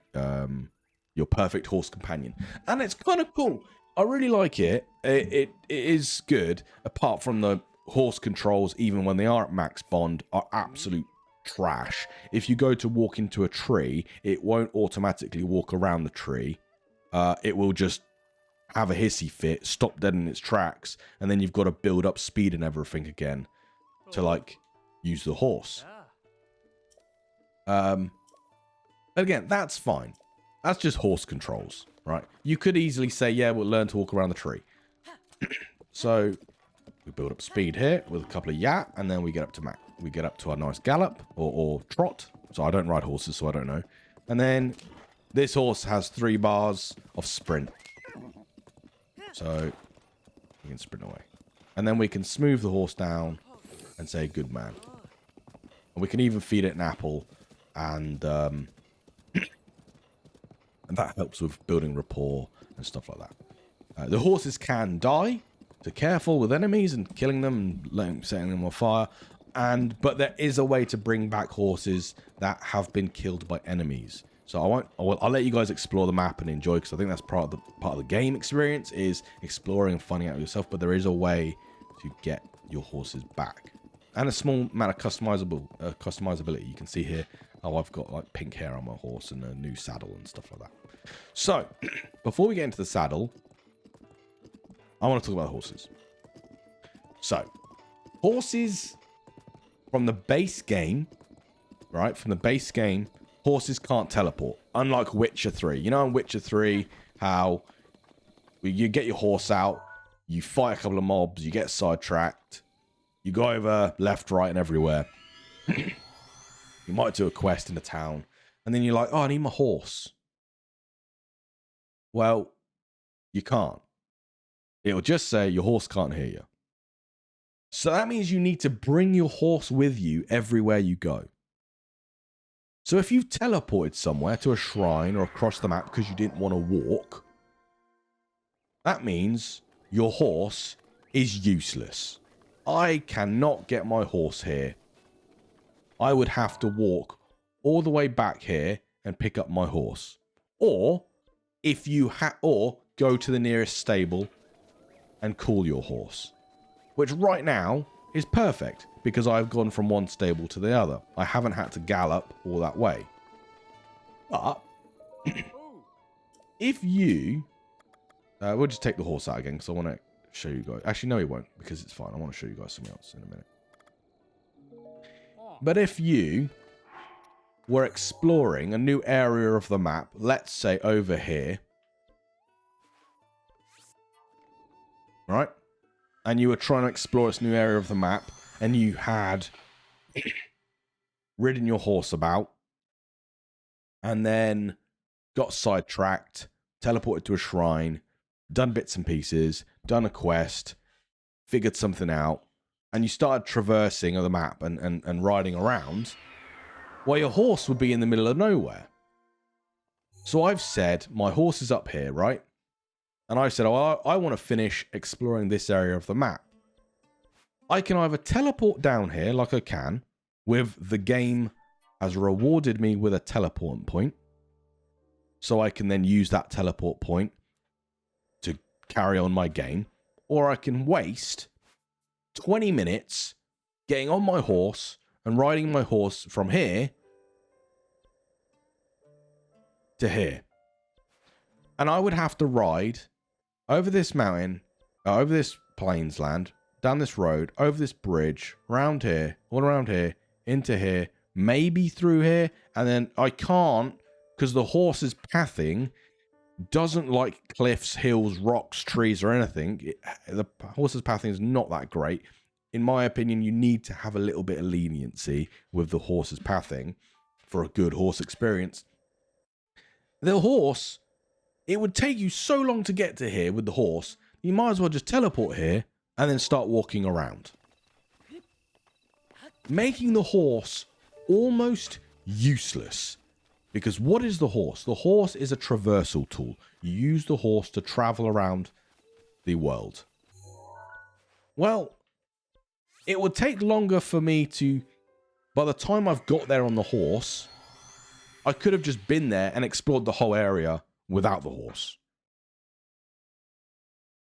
your perfect horse companion. And it's kind of cool. I really like it. It is good, apart from the horse controls, even when they are at max bond, are absolute trash. If you go to walk into a tree, it won't automatically walk around the tree. It will just have a hissy fit, stop dead in its tracks, and then you've got to build up speed and everything again to like use the horse. Again, that's fine. That's just horse controls, right? You could easily say, yeah, we'll learn to walk around the tree. So we build up speed here with a couple of yap, and then we get up to max. We get up to our nice gallop or trot. So I don't ride horses, so I don't know. And then this horse has 3 bars of sprint. So we can sprint away. And then we can smooth the horse down and say, good man. And we can even feed it an apple. And and that helps with building rapport and stuff like that. The horses can die. So careful with enemies and killing them and setting them on fire. But there is a way to bring back horses that have been killed by enemies. So I'll let you guys explore the map and enjoy, because I think that's part of the game experience is exploring and finding out yourself. But there is a way to get your horses back, and a small amount of customizability. You can see here, oh, I've got like pink hair on my horse and a new saddle and stuff like that. So before we get into the saddle, I want to talk about horses. So horses from the base game, right? From the base game, horses can't teleport, unlike Witcher 3. You know in Witcher 3 how you get your horse out, you fight a couple of mobs, you get sidetracked, you go over left, right, and everywhere. You might do a quest in a town, and then you're like, oh, I need my horse. Well, you can't. It'll just say your horse can't hear you. So that means you need to bring your horse with you everywhere you go. So if you've teleported somewhere to a shrine or across the map because you didn't want to walk, that means your horse is useless. I cannot get my horse here. I would have to walk all the way back here and pick up my horse. Or go to the nearest stable and call your horse. Which right now is perfect, because I've gone from one stable to the other. I haven't had to gallop all that way. But if you... we'll just take the horse out again, because I want to show you guys. Actually, no, we won't, because it's fine. I want to show you guys something else in a minute. But if you were exploring a new area of the map, let's say over here, right? And you were trying to explore this new area of the map, and you had ridden your horse about, and then got sidetracked, teleported to a shrine, done bits and pieces, done a quest, figured something out, and you started traversing the map and riding around, well, your horse would be in the middle of nowhere. So I've said, my horse is up here, right? And I said, oh, I want to finish exploring this area of the map. I can either teleport down here like I can, with the game has rewarded me with a teleport point. So I can then use that teleport point to carry on my game. Or I can waste 20 minutes getting on my horse and riding my horse from here to here. And I would have to ride over this mountain, over this plains land, down this road, over this bridge, around here, all around here, into here, maybe through here, and then I can't, because the horse's pathing doesn't like cliffs, hills, rocks, trees, or anything. The horse's pathing is not that great. In my opinion, you need to have a little bit of leniency with the horse's pathing for a good horse experience. The horse, it would take you so long to get to here with the horse, you might as well just teleport here and then start walking around. Making the horse almost useless. Because what is the horse? The horse is a traversal tool. You use the horse to travel around the world. Well, it would take longer for me to... By the time I've got there on the horse, I could have just been there and explored the whole area without the horse.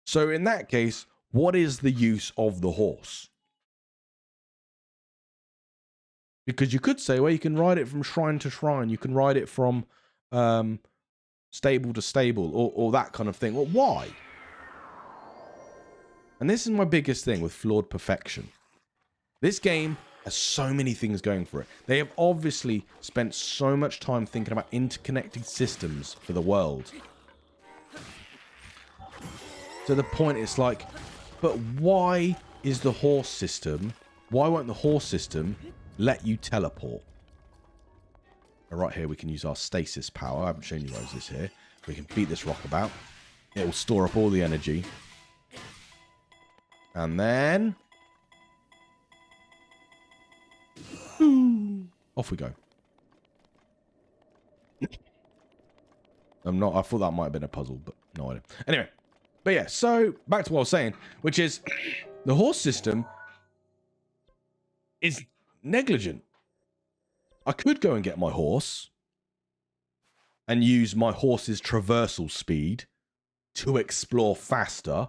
So in that case, what is the use of the horse? Because you could say, well, you can ride it from shrine to shrine. You can ride it from stable to stable, or that kind of thing. Well, why? And this is my biggest thing with Flawed Perfection. This game has so many things going for it. They have obviously spent so much time thinking about interconnected systems for the world. To the point it's like, but why is the horse system, why won't the horse system let you teleport? And right here we can use our stasis power. I haven't shown you guys this here. We can beat this rock about. It will store up all the energy. And then... off we go. I thought that might have been a puzzle, but no idea. Anyway, But yeah, so back to what I was saying, which is the horse system is negligent. I could go and get my horse and use my horse's traversal speed to explore faster.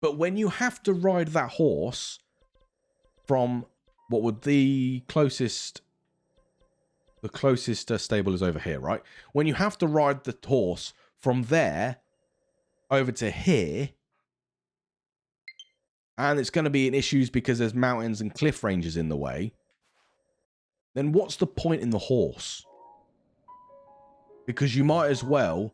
But when you have to ride that horse from what would the closest stable is over here, right? When you have to ride the horse from there over to here, and it's going to be an issue because there's mountains and cliff ranges in the way, then what's the point in the horse? Because you might as well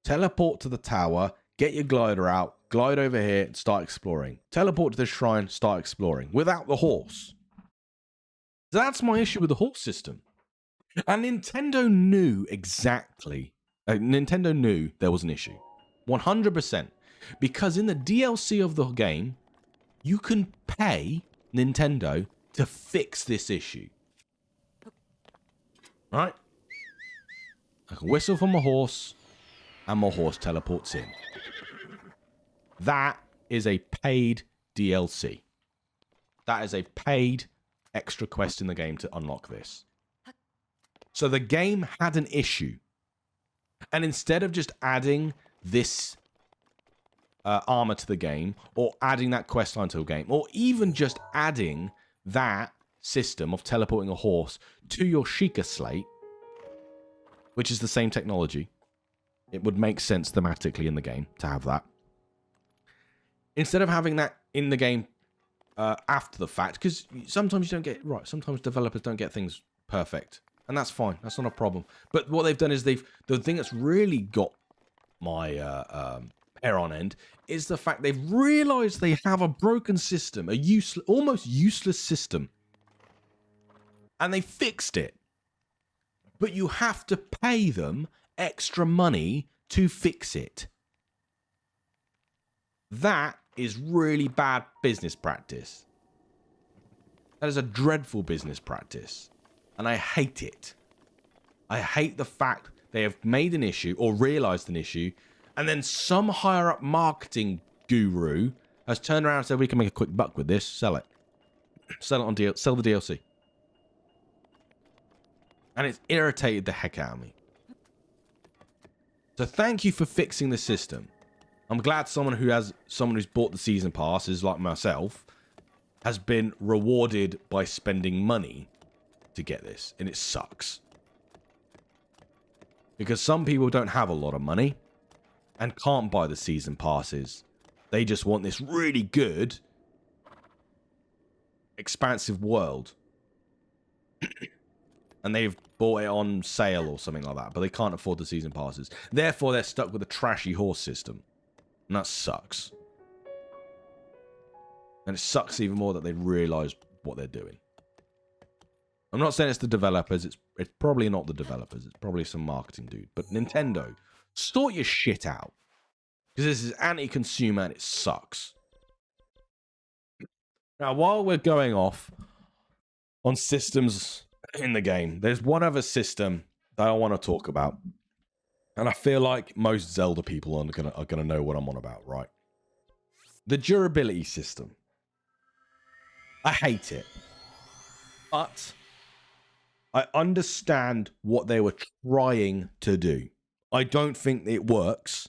teleport to the tower, get your glider out, glide over here, and start exploring. Teleport to the shrine, start exploring without the horse. So that's my issue with the horse system. And Nintendo knew exactly. Nintendo knew there was an issue. 100%. Because in the DLC of the game, you can pay Nintendo to fix this issue. Right? I can whistle for my horse, and my horse teleports in. That is a paid DLC. That is a paid extra quest in the game to unlock this. So the game had an issue. And instead of just adding this armor to the game, or adding that quest line to the game, or even just adding that system of teleporting a horse to your Sheikah slate, which is the same technology, it would make sense thematically in the game to have that. Instead of having that in the game after the fact, because sometimes you don't get it right. Sometimes developers don't get things perfect. And that's fine. That's not a problem. But what they've done is the thing that's really got my hair on end is the fact they've realized they have a broken system, almost useless system. And they fixed it. But you have to pay them extra money to fix it. That is really bad business practice. That is a dreadful business practice. And I hate it. I hate the fact they have made an issue or realized an issue, and then some higher up marketing guru has turned around and said, we can make a quick buck with this, sell it. Sell the DLC. And it's irritated the heck out of me. So thank you for fixing the system. I'm glad someone who's bought the season passes like myself has been rewarded by spending money to get this, and it sucks. Because some people don't have a lot of money and can't buy the season passes. They just want this really good, expansive world. And they've bought it on sale or something like that, but they can't afford the season passes. Therefore, they're stuck with a trashy horse system. And that sucks. And it sucks even more that they realise what they're doing. I'm not saying it's the developers. It's probably not the developers. It's probably some marketing dude. But Nintendo, sort your shit out. Because this is anti-consumer and it sucks. Now, while we're going off on systems in the game, there's one other system that I want to talk about. And I feel like most Zelda people are gonna know what I'm on about, right? The durability system. I hate it. But I understand what they were trying to do. I don't think it works.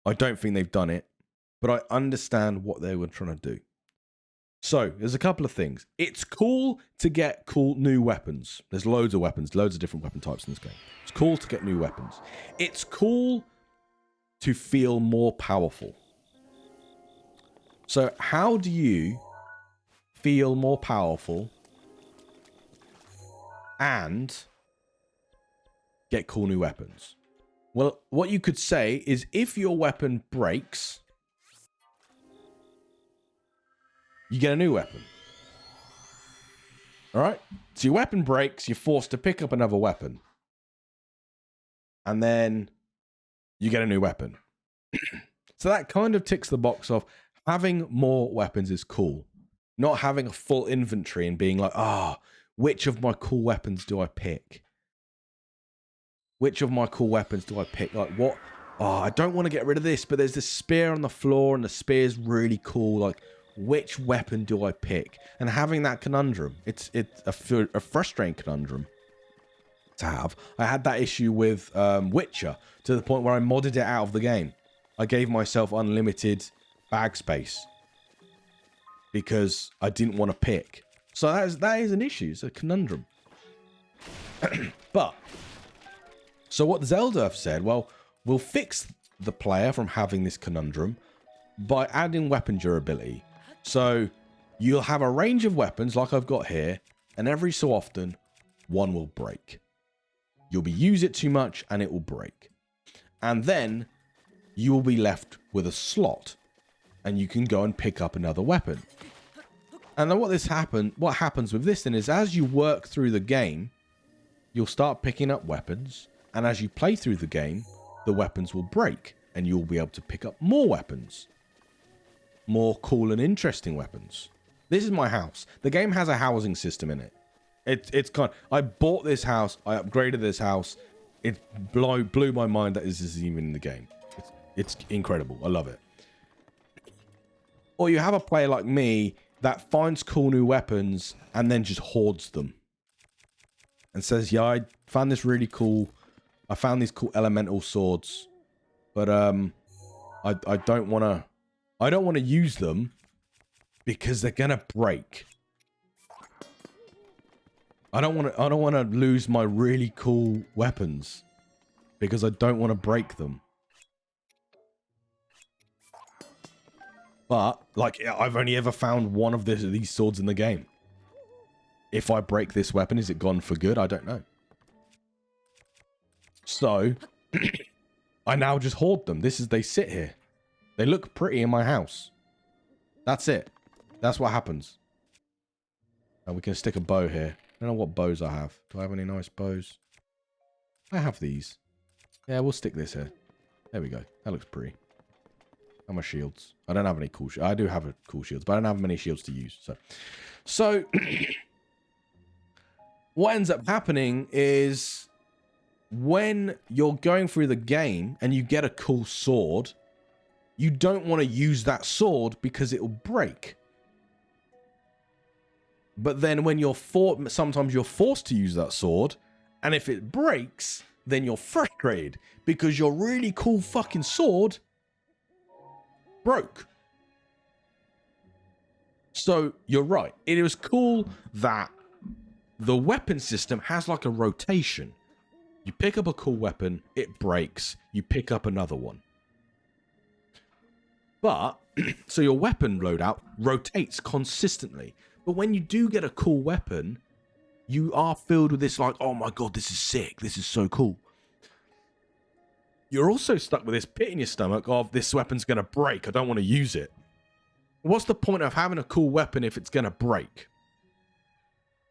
I don't think they've done it. But I understand what they were trying to do. So, there's a couple of things. It's cool to get cool new weapons. There's loads of weapons, loads of different weapon types in this game. It's cool to get new weapons. It's cool to feel more powerful. So, how do you feel more powerful and get cool new weapons? Well, what you could say is if your weapon breaks, you get a new weapon. Alright? So your weapon breaks, you're forced to pick up another weapon. And then you get a new weapon. So that kind of ticks the box of having more weapons is cool. Not having a full inventory and being like, which of my cool weapons do I pick? Which of my cool weapons do I pick? Like, what oh, I don't want to get rid of this, but there's this spear on the floor and the spear's really cool. Like, which weapon do I pick? And having that conundrum, it's a frustrating conundrum to have. I had that issue with Witcher to the point where I modded it out of the game. I gave myself unlimited bag space because I didn't want to pick. So that is an issue. It's a conundrum. But so what Zelda have said, well, we'll fix the player from having this conundrum by adding weapon durability. So you'll have a range of weapons like I've got here, and every so often one will break. You'll use it too much and it will break. And then you will be left with a slot and you can go and pick up another weapon. And then what happens with this then is as you work through the game, you'll start picking up weapons, and as you play through the game, the weapons will break and you'll be able to pick up more weapons. More cool and interesting weapons. This is my house. The game has a housing system in it. It's kind of, I bought this house, I upgraded this house. It blew my mind that this is even in the game. It's incredible. I love it. Or you have a player like me that finds cool new weapons and then just hoards them. And says, yeah, I found this really cool. I found these cool elemental swords. But I don't want to use them because they're going to break. I don't want to lose my really cool weapons because I don't want to break them. But like I've only ever found one of these swords in the game. If I break this weapon, is it gone for good? I don't know. So I now just hoard them. They sit here. They look pretty in my house. That's it. That's what happens. And we can stick a bow here. I don't know what bows I have. Do I have any nice bows? I have these. Yeah, we'll stick this here. There we go. That looks pretty. And my shields. I don't have any cool shields. I do have cool shields, but I don't have many shields to use. So what ends up happening is when you're going through the game and you get a cool sword, you don't want to use that sword because it will break. But then when sometimes you're forced to use that sword, and if it breaks, then you're frustrated because your really cool fucking sword broke. So you're right. It was cool that the weapon system has like a rotation. You pick up a cool weapon, it breaks, you pick up another one. But, so your weapon loadout rotates consistently. But when you do get a cool weapon, you are filled with this like, oh my god, this is sick, this is so cool. You're also stuck with this pit in your stomach of this weapon's going to break, I don't want to use it. What's the point of having a cool weapon if it's going to break?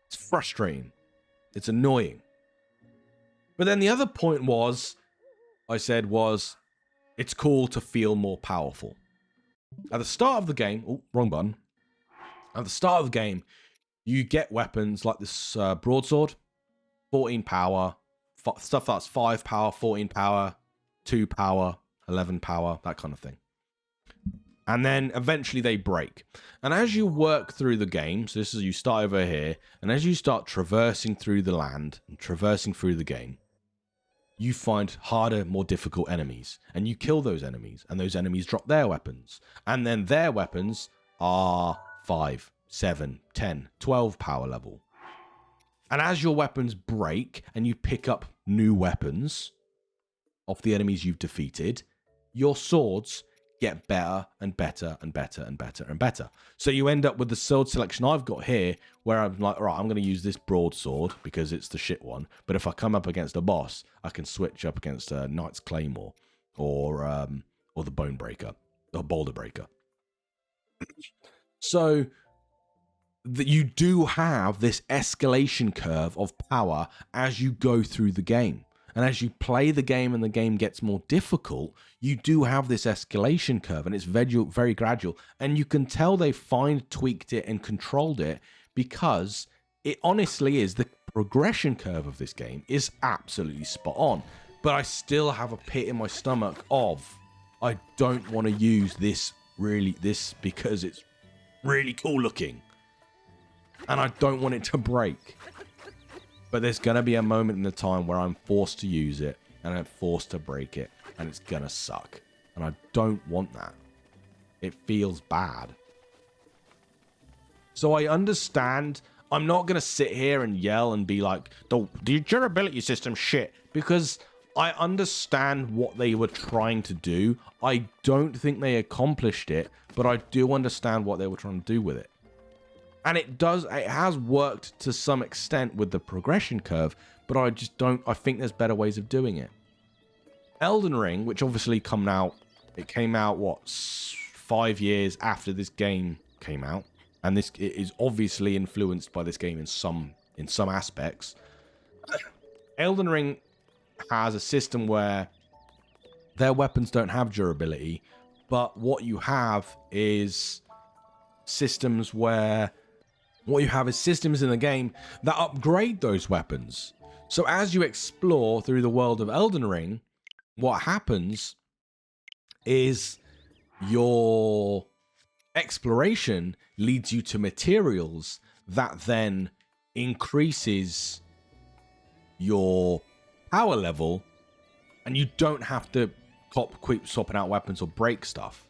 It's frustrating. It's annoying. But then the other point I said was, it's cool to feel more powerful. At the start of the game, oh, wrong button. At the start of the game, you get weapons like this broadsword, 14 power, stuff that's 5 power, 14 power, 2 power, 11 power, that kind of thing. And then eventually they break. And as you work through the game, so this is you start over here, and as you start traversing through the land and traversing through the game, you find harder, more difficult enemies. And you kill those enemies, and those enemies drop their weapons. And then their weapons are 5, 7, 10, 12 power level. And as your weapons break, and you pick up new weapons of the enemies you've defeated, your swords get better and better and better and better and better. So you end up with the sword selection I've got here, where I'm like, right, I'm going to use this broadsword because it's the shit one. But if I come up against a boss, I can switch up against a Knight's Claymore or the Bone Breaker, or Boulder Breaker. So that you do have this escalation curve of power as you go through the game. And as you play the game and the game gets more difficult, you do have this escalation curve, and it's very gradual. And you can tell they tweaked it and controlled it because it honestly is, the progression curve of this game is absolutely spot on. But I still have a pit in my stomach of, I don't want to use this because it's really cool looking. And I don't want it to break. But there's going to be a moment in the time where I'm forced to use it and I'm forced to break it. And it's going to suck. And I don't want that. It feels bad. So I understand. I'm not going to sit here and yell and be like, the durability system shit. Because I understand what they were trying to do. I don't think they accomplished it. But I do understand what they were trying to do with it. And it has worked to some extent with the progression curve. But I just don't. I think there's better ways of doing it. Elden Ring, which obviously came out, what, 5 years after this game came out, and it is obviously influenced by this game in some aspects. Elden Ring has a system where their weapons don't have durability, but what you have is systems in the game that upgrade those weapons. So as you explore through the world of Elden Ring, what happens is your exploration leads you to materials that then increases your power level, and you don't have to keep swapping out weapons or break stuff.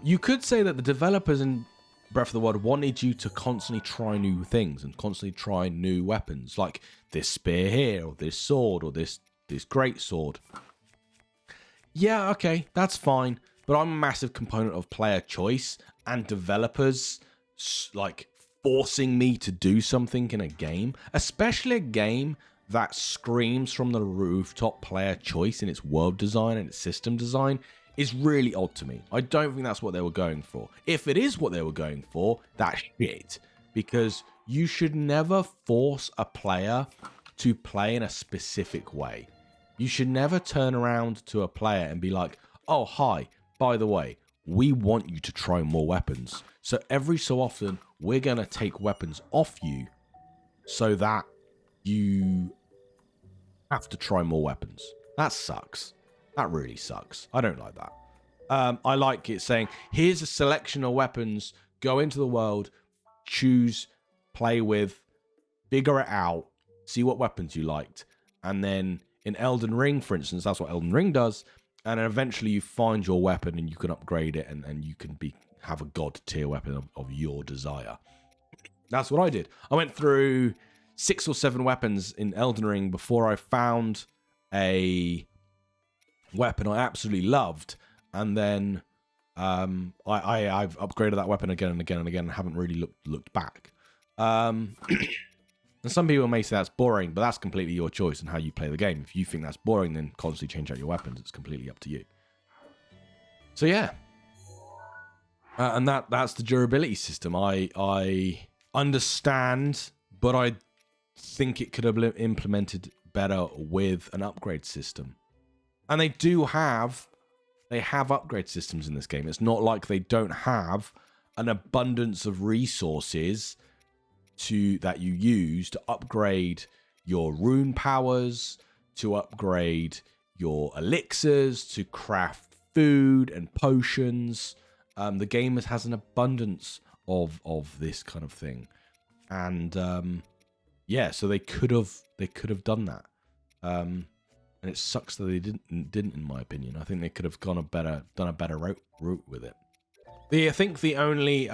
You could say that the developers in Breath of the Wild wanted you to constantly try new things and constantly try new weapons, like this spear here, or this sword, or this great sword. Yeah, okay, that's fine. But I'm a massive component of player choice and developers like forcing me to do something in a game, especially a game that screams from the rooftop player choice in its world design and its system design, is really odd to me. I don't think that's what they were going for. If it is what they were going for, that's shit. Because you should never force a player to play in a specific way. You should never turn around to a player and be like, oh, hi, by the way, we want you to try more weapons. So every so often, we're going to take weapons off you so that you have to try more weapons. That sucks. That really sucks. I don't like that. I like it saying, here's a selection of weapons, go into the world, choose, play with, figure it out, see what weapons you liked, and then in Elden Ring, for instance, that's what Elden Ring does. And then eventually you find your weapon and you can upgrade it and you can have a god tier weapon of your desire. That's what I did. I went through 6 or 7 weapons in Elden Ring before I found a weapon I absolutely loved. And then I've upgraded that weapon again and again and again and haven't really looked back. And some people may say that's boring, but that's completely your choice and how you play the game. If you think that's boring, then constantly change out your weapons. It's completely up to you. So yeah. And that's the durability system. I understand, but I think it could have been implemented better with an upgrade system. And they have upgrade systems in this game. It's not like they don't have an abundance of resources that you use to upgrade your rune powers, to upgrade your elixirs, to craft food and potions. The game has an abundance of this kind of thing, and yeah, so they could have done that, and it sucks that they didn't, in my opinion. I think they could have done a better route with it. I think the only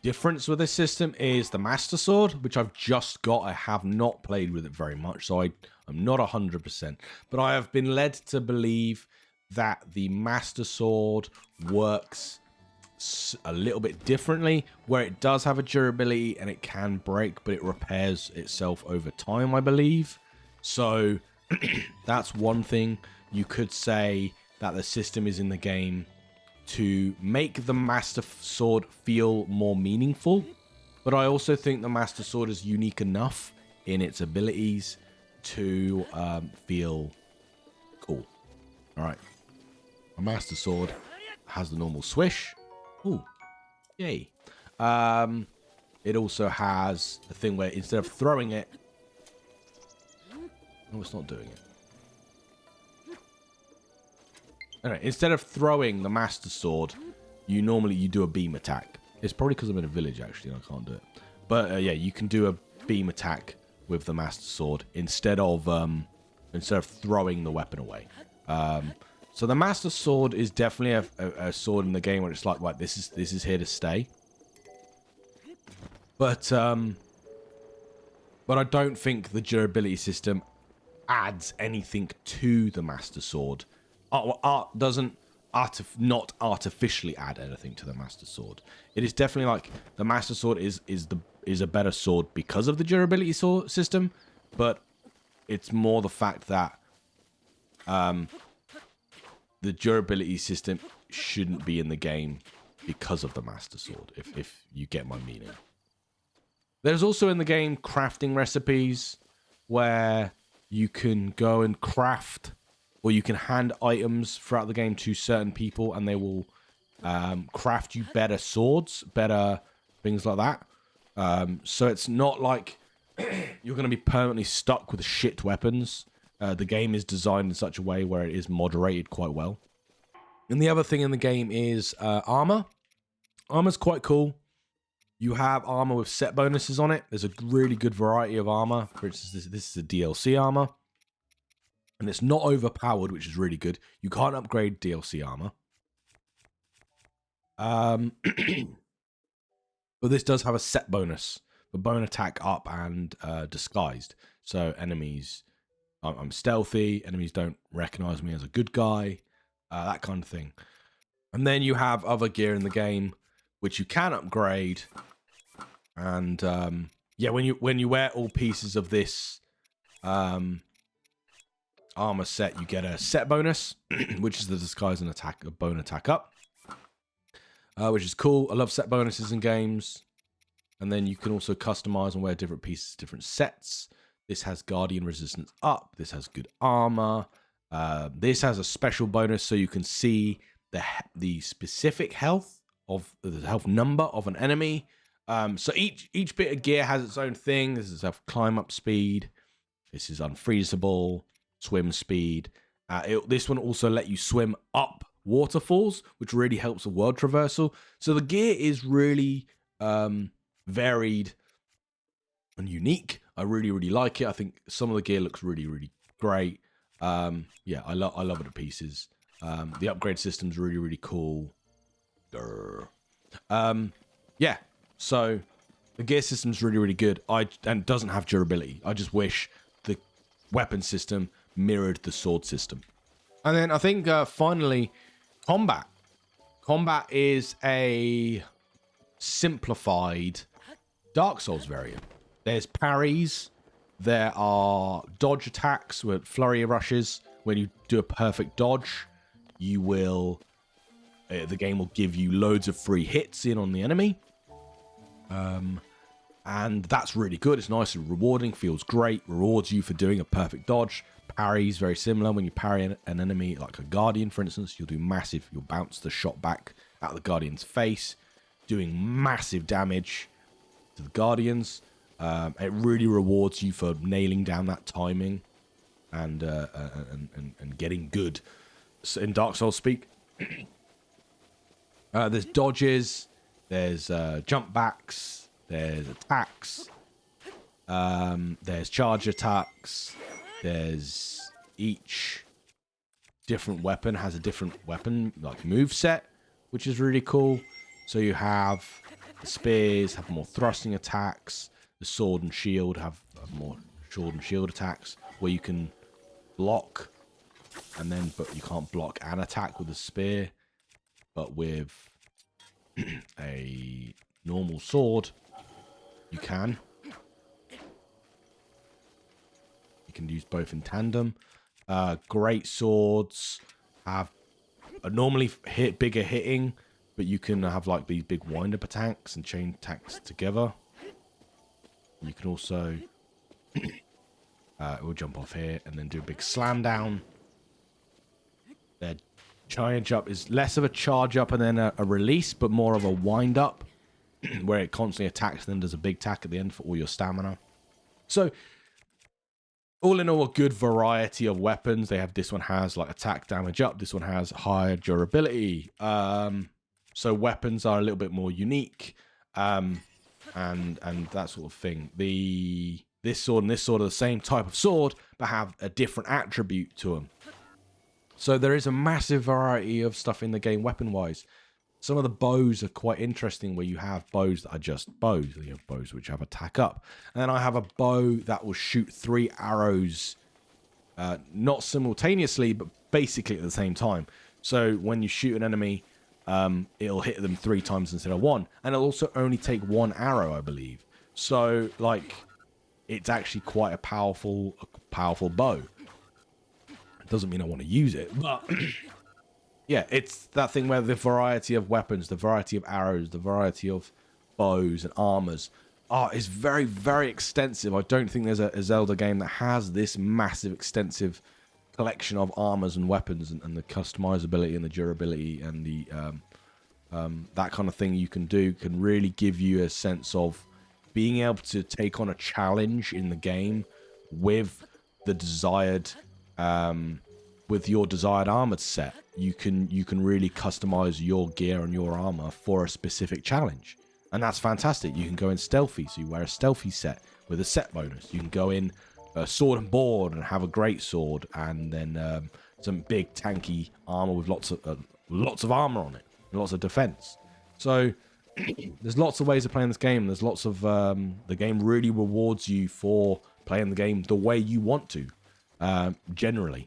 difference with this system is the Master Sword, which I've just got. I have not played with it very much, so I'm not 100%. But I have been led to believe that the Master Sword works a little bit differently, where it does have a durability and it can break, but it repairs itself over time, I believe. So that's one thing. You could say that the system is in the game to make the Master Sword feel more meaningful, but I also think the Master Sword is unique enough in its abilities to feel cool. All right, a Master Sword has the normal swish. Ooh, yay! It also has a thing where instead of throwing it, Oh, it's not doing it. Anyway, instead of throwing the Master Sword, you do a beam attack. It's probably because I'm in a village, actually, and I can't do it. But, yeah, you can do a beam attack with the Master Sword instead of throwing the weapon away. So the Master Sword is definitely a sword in the game where it's like, right, this is here to stay. But I don't think the durability system adds anything to the Master Sword. Art doesn't not artificially add anything to the Master Sword. It is definitely like the Master Sword is a better sword because of the durability system, but it's more the fact that the durability system shouldn't be in the game because of the Master Sword, if you get my meaning. There's also in the game crafting recipes where you can go and craft, or you can hand items throughout the game to certain people and they will craft you better swords, better things like that. So it's not like you're going to be permanently stuck with shit weapons. The game is designed in such a way where it is moderated quite well. And the other thing in the game is armor. Armor's quite cool. You have armor with set bonuses on it. There's a really good variety of armor. For instance, this is a DLC armor. And it's not overpowered, which is really good. You can't upgrade DLC armor. But this does have a set bonus. The bone attack up and disguised. So enemies... I'm stealthy. Enemies don't recognize me as a good guy. That kind of thing. And then you have other gear in the game, which you can upgrade. And yeah, when you wear all pieces of this armor set, you get a set bonus, which is the disguise and attack, a bone attack up, which is cool. I love set bonuses in games. And then you can also customize and wear different pieces, different sets. This has Guardian Resistance up. This has good armor. This has a special bonus so you can see the specific health of the health number of an enemy. So each bit of gear has its own thing. This is climb up speed. This is unfreezable, swim speed. This one also let you swim up waterfalls, which really helps with world traversal. So the gear is really varied and unique. I really like it. I think some of the gear looks really great. Yeah, I love it to pieces. The upgrade system's really cool. Yeah, so the gear system's really good. And doesn't have durability. I just wish the weapon system mirrored the sword system. And then I think finally, combat. Combat is a simplified Dark Souls variant. There's parries. There are dodge attacks with flurry of rushes. When you do a perfect dodge, you will... the game will give you loads of free hits in on the enemy. And that's really good. It's nice and rewarding. Feels great. Rewards you for doing a perfect dodge. Parries, very similar. When you parry an enemy, like a Guardian, for instance, you'll do massive... You'll bounce the shot back at the Guardian's face, doing massive damage to the Guardians. It really rewards you for nailing down that timing and getting good. So in Dark Souls speak, there's dodges, there's jump backs, there's attacks, there's charge attacks, there's each different weapon has a different weapon like move set, which is really cool. So you have the spears have more thrusting attacks. The sword and shield have more sword and shield attacks where you can block, but you can't block an attack with a spear. But with a normal sword, you can. You can use both in tandem. Great swords have normally bigger hitting, but you can have like these big wind-up attacks and chain attacks together. You can also, we'll jump off here and then do a big slam down. Their charge up is less of a charge up and then a release, but more of a wind up where it constantly attacks and then does a big attack at the end for all your stamina. So all in all, a good variety of weapons. This one has like attack damage up. This one has higher durability. So weapons are a little bit more unique, and that sort of thing. This sword and this sword are the same type of sword, but have a different attribute to them. So there is a massive variety of stuff in the game weapon-wise. Some of the bows are quite interesting, where you have bows that are just bows. You have bows which have attack up. And then I have a bow that will shoot 3 arrows, not simultaneously, but basically at the same time. So when you shoot an enemy, it'll hit them 3 times instead of 1. And it'll also only take 1 arrow, I believe. So, like, it's actually quite a powerful bow. It doesn't mean I want to use it, but... yeah, it's that thing where the variety of weapons, the variety of arrows, the variety of bows and armors is very, very extensive. I don't think there's a Zelda game that has this massive, extensive collection of armors and weapons, and the customizability and the durability and the that kind of thing you can do can really give you a sense of being able to take on a challenge in the game with the desired with your desired armored set. You can really customize your gear and your armor for a specific challenge, and that's fantastic. You can go in stealthy, so you wear a stealthy set with a set bonus. You can go in sword and board and have a great sword, and then some big tanky armor with lots of armor on it and lots of defense. So there's lots of ways of playing this game. There's lots of the game really rewards you for playing the game the way you want to, generally.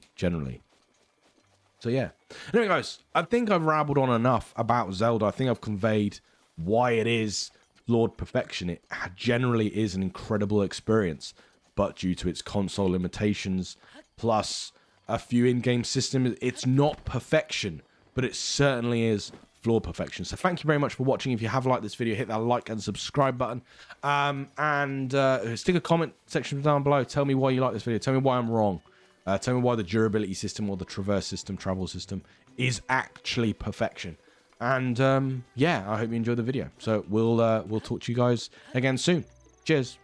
So yeah. Anyway, guys, I think I've rabbled on enough about Zelda. I think I've conveyed why it is Flawed Perfection. It generally is an incredible experience, but due to its console limitations, plus a few in-game systems, it's not perfection, but it certainly is Flawed Perfection. So thank you very much for watching. If you have liked this video, hit that like and subscribe button, and stick a comment section down below. Tell me why you like this video. Tell me why I'm wrong. Tell me why the durability system or the traverse system, travel system, is actually perfection. And yeah, I hope you enjoyed the video. So we'll talk to you guys again soon. Cheers.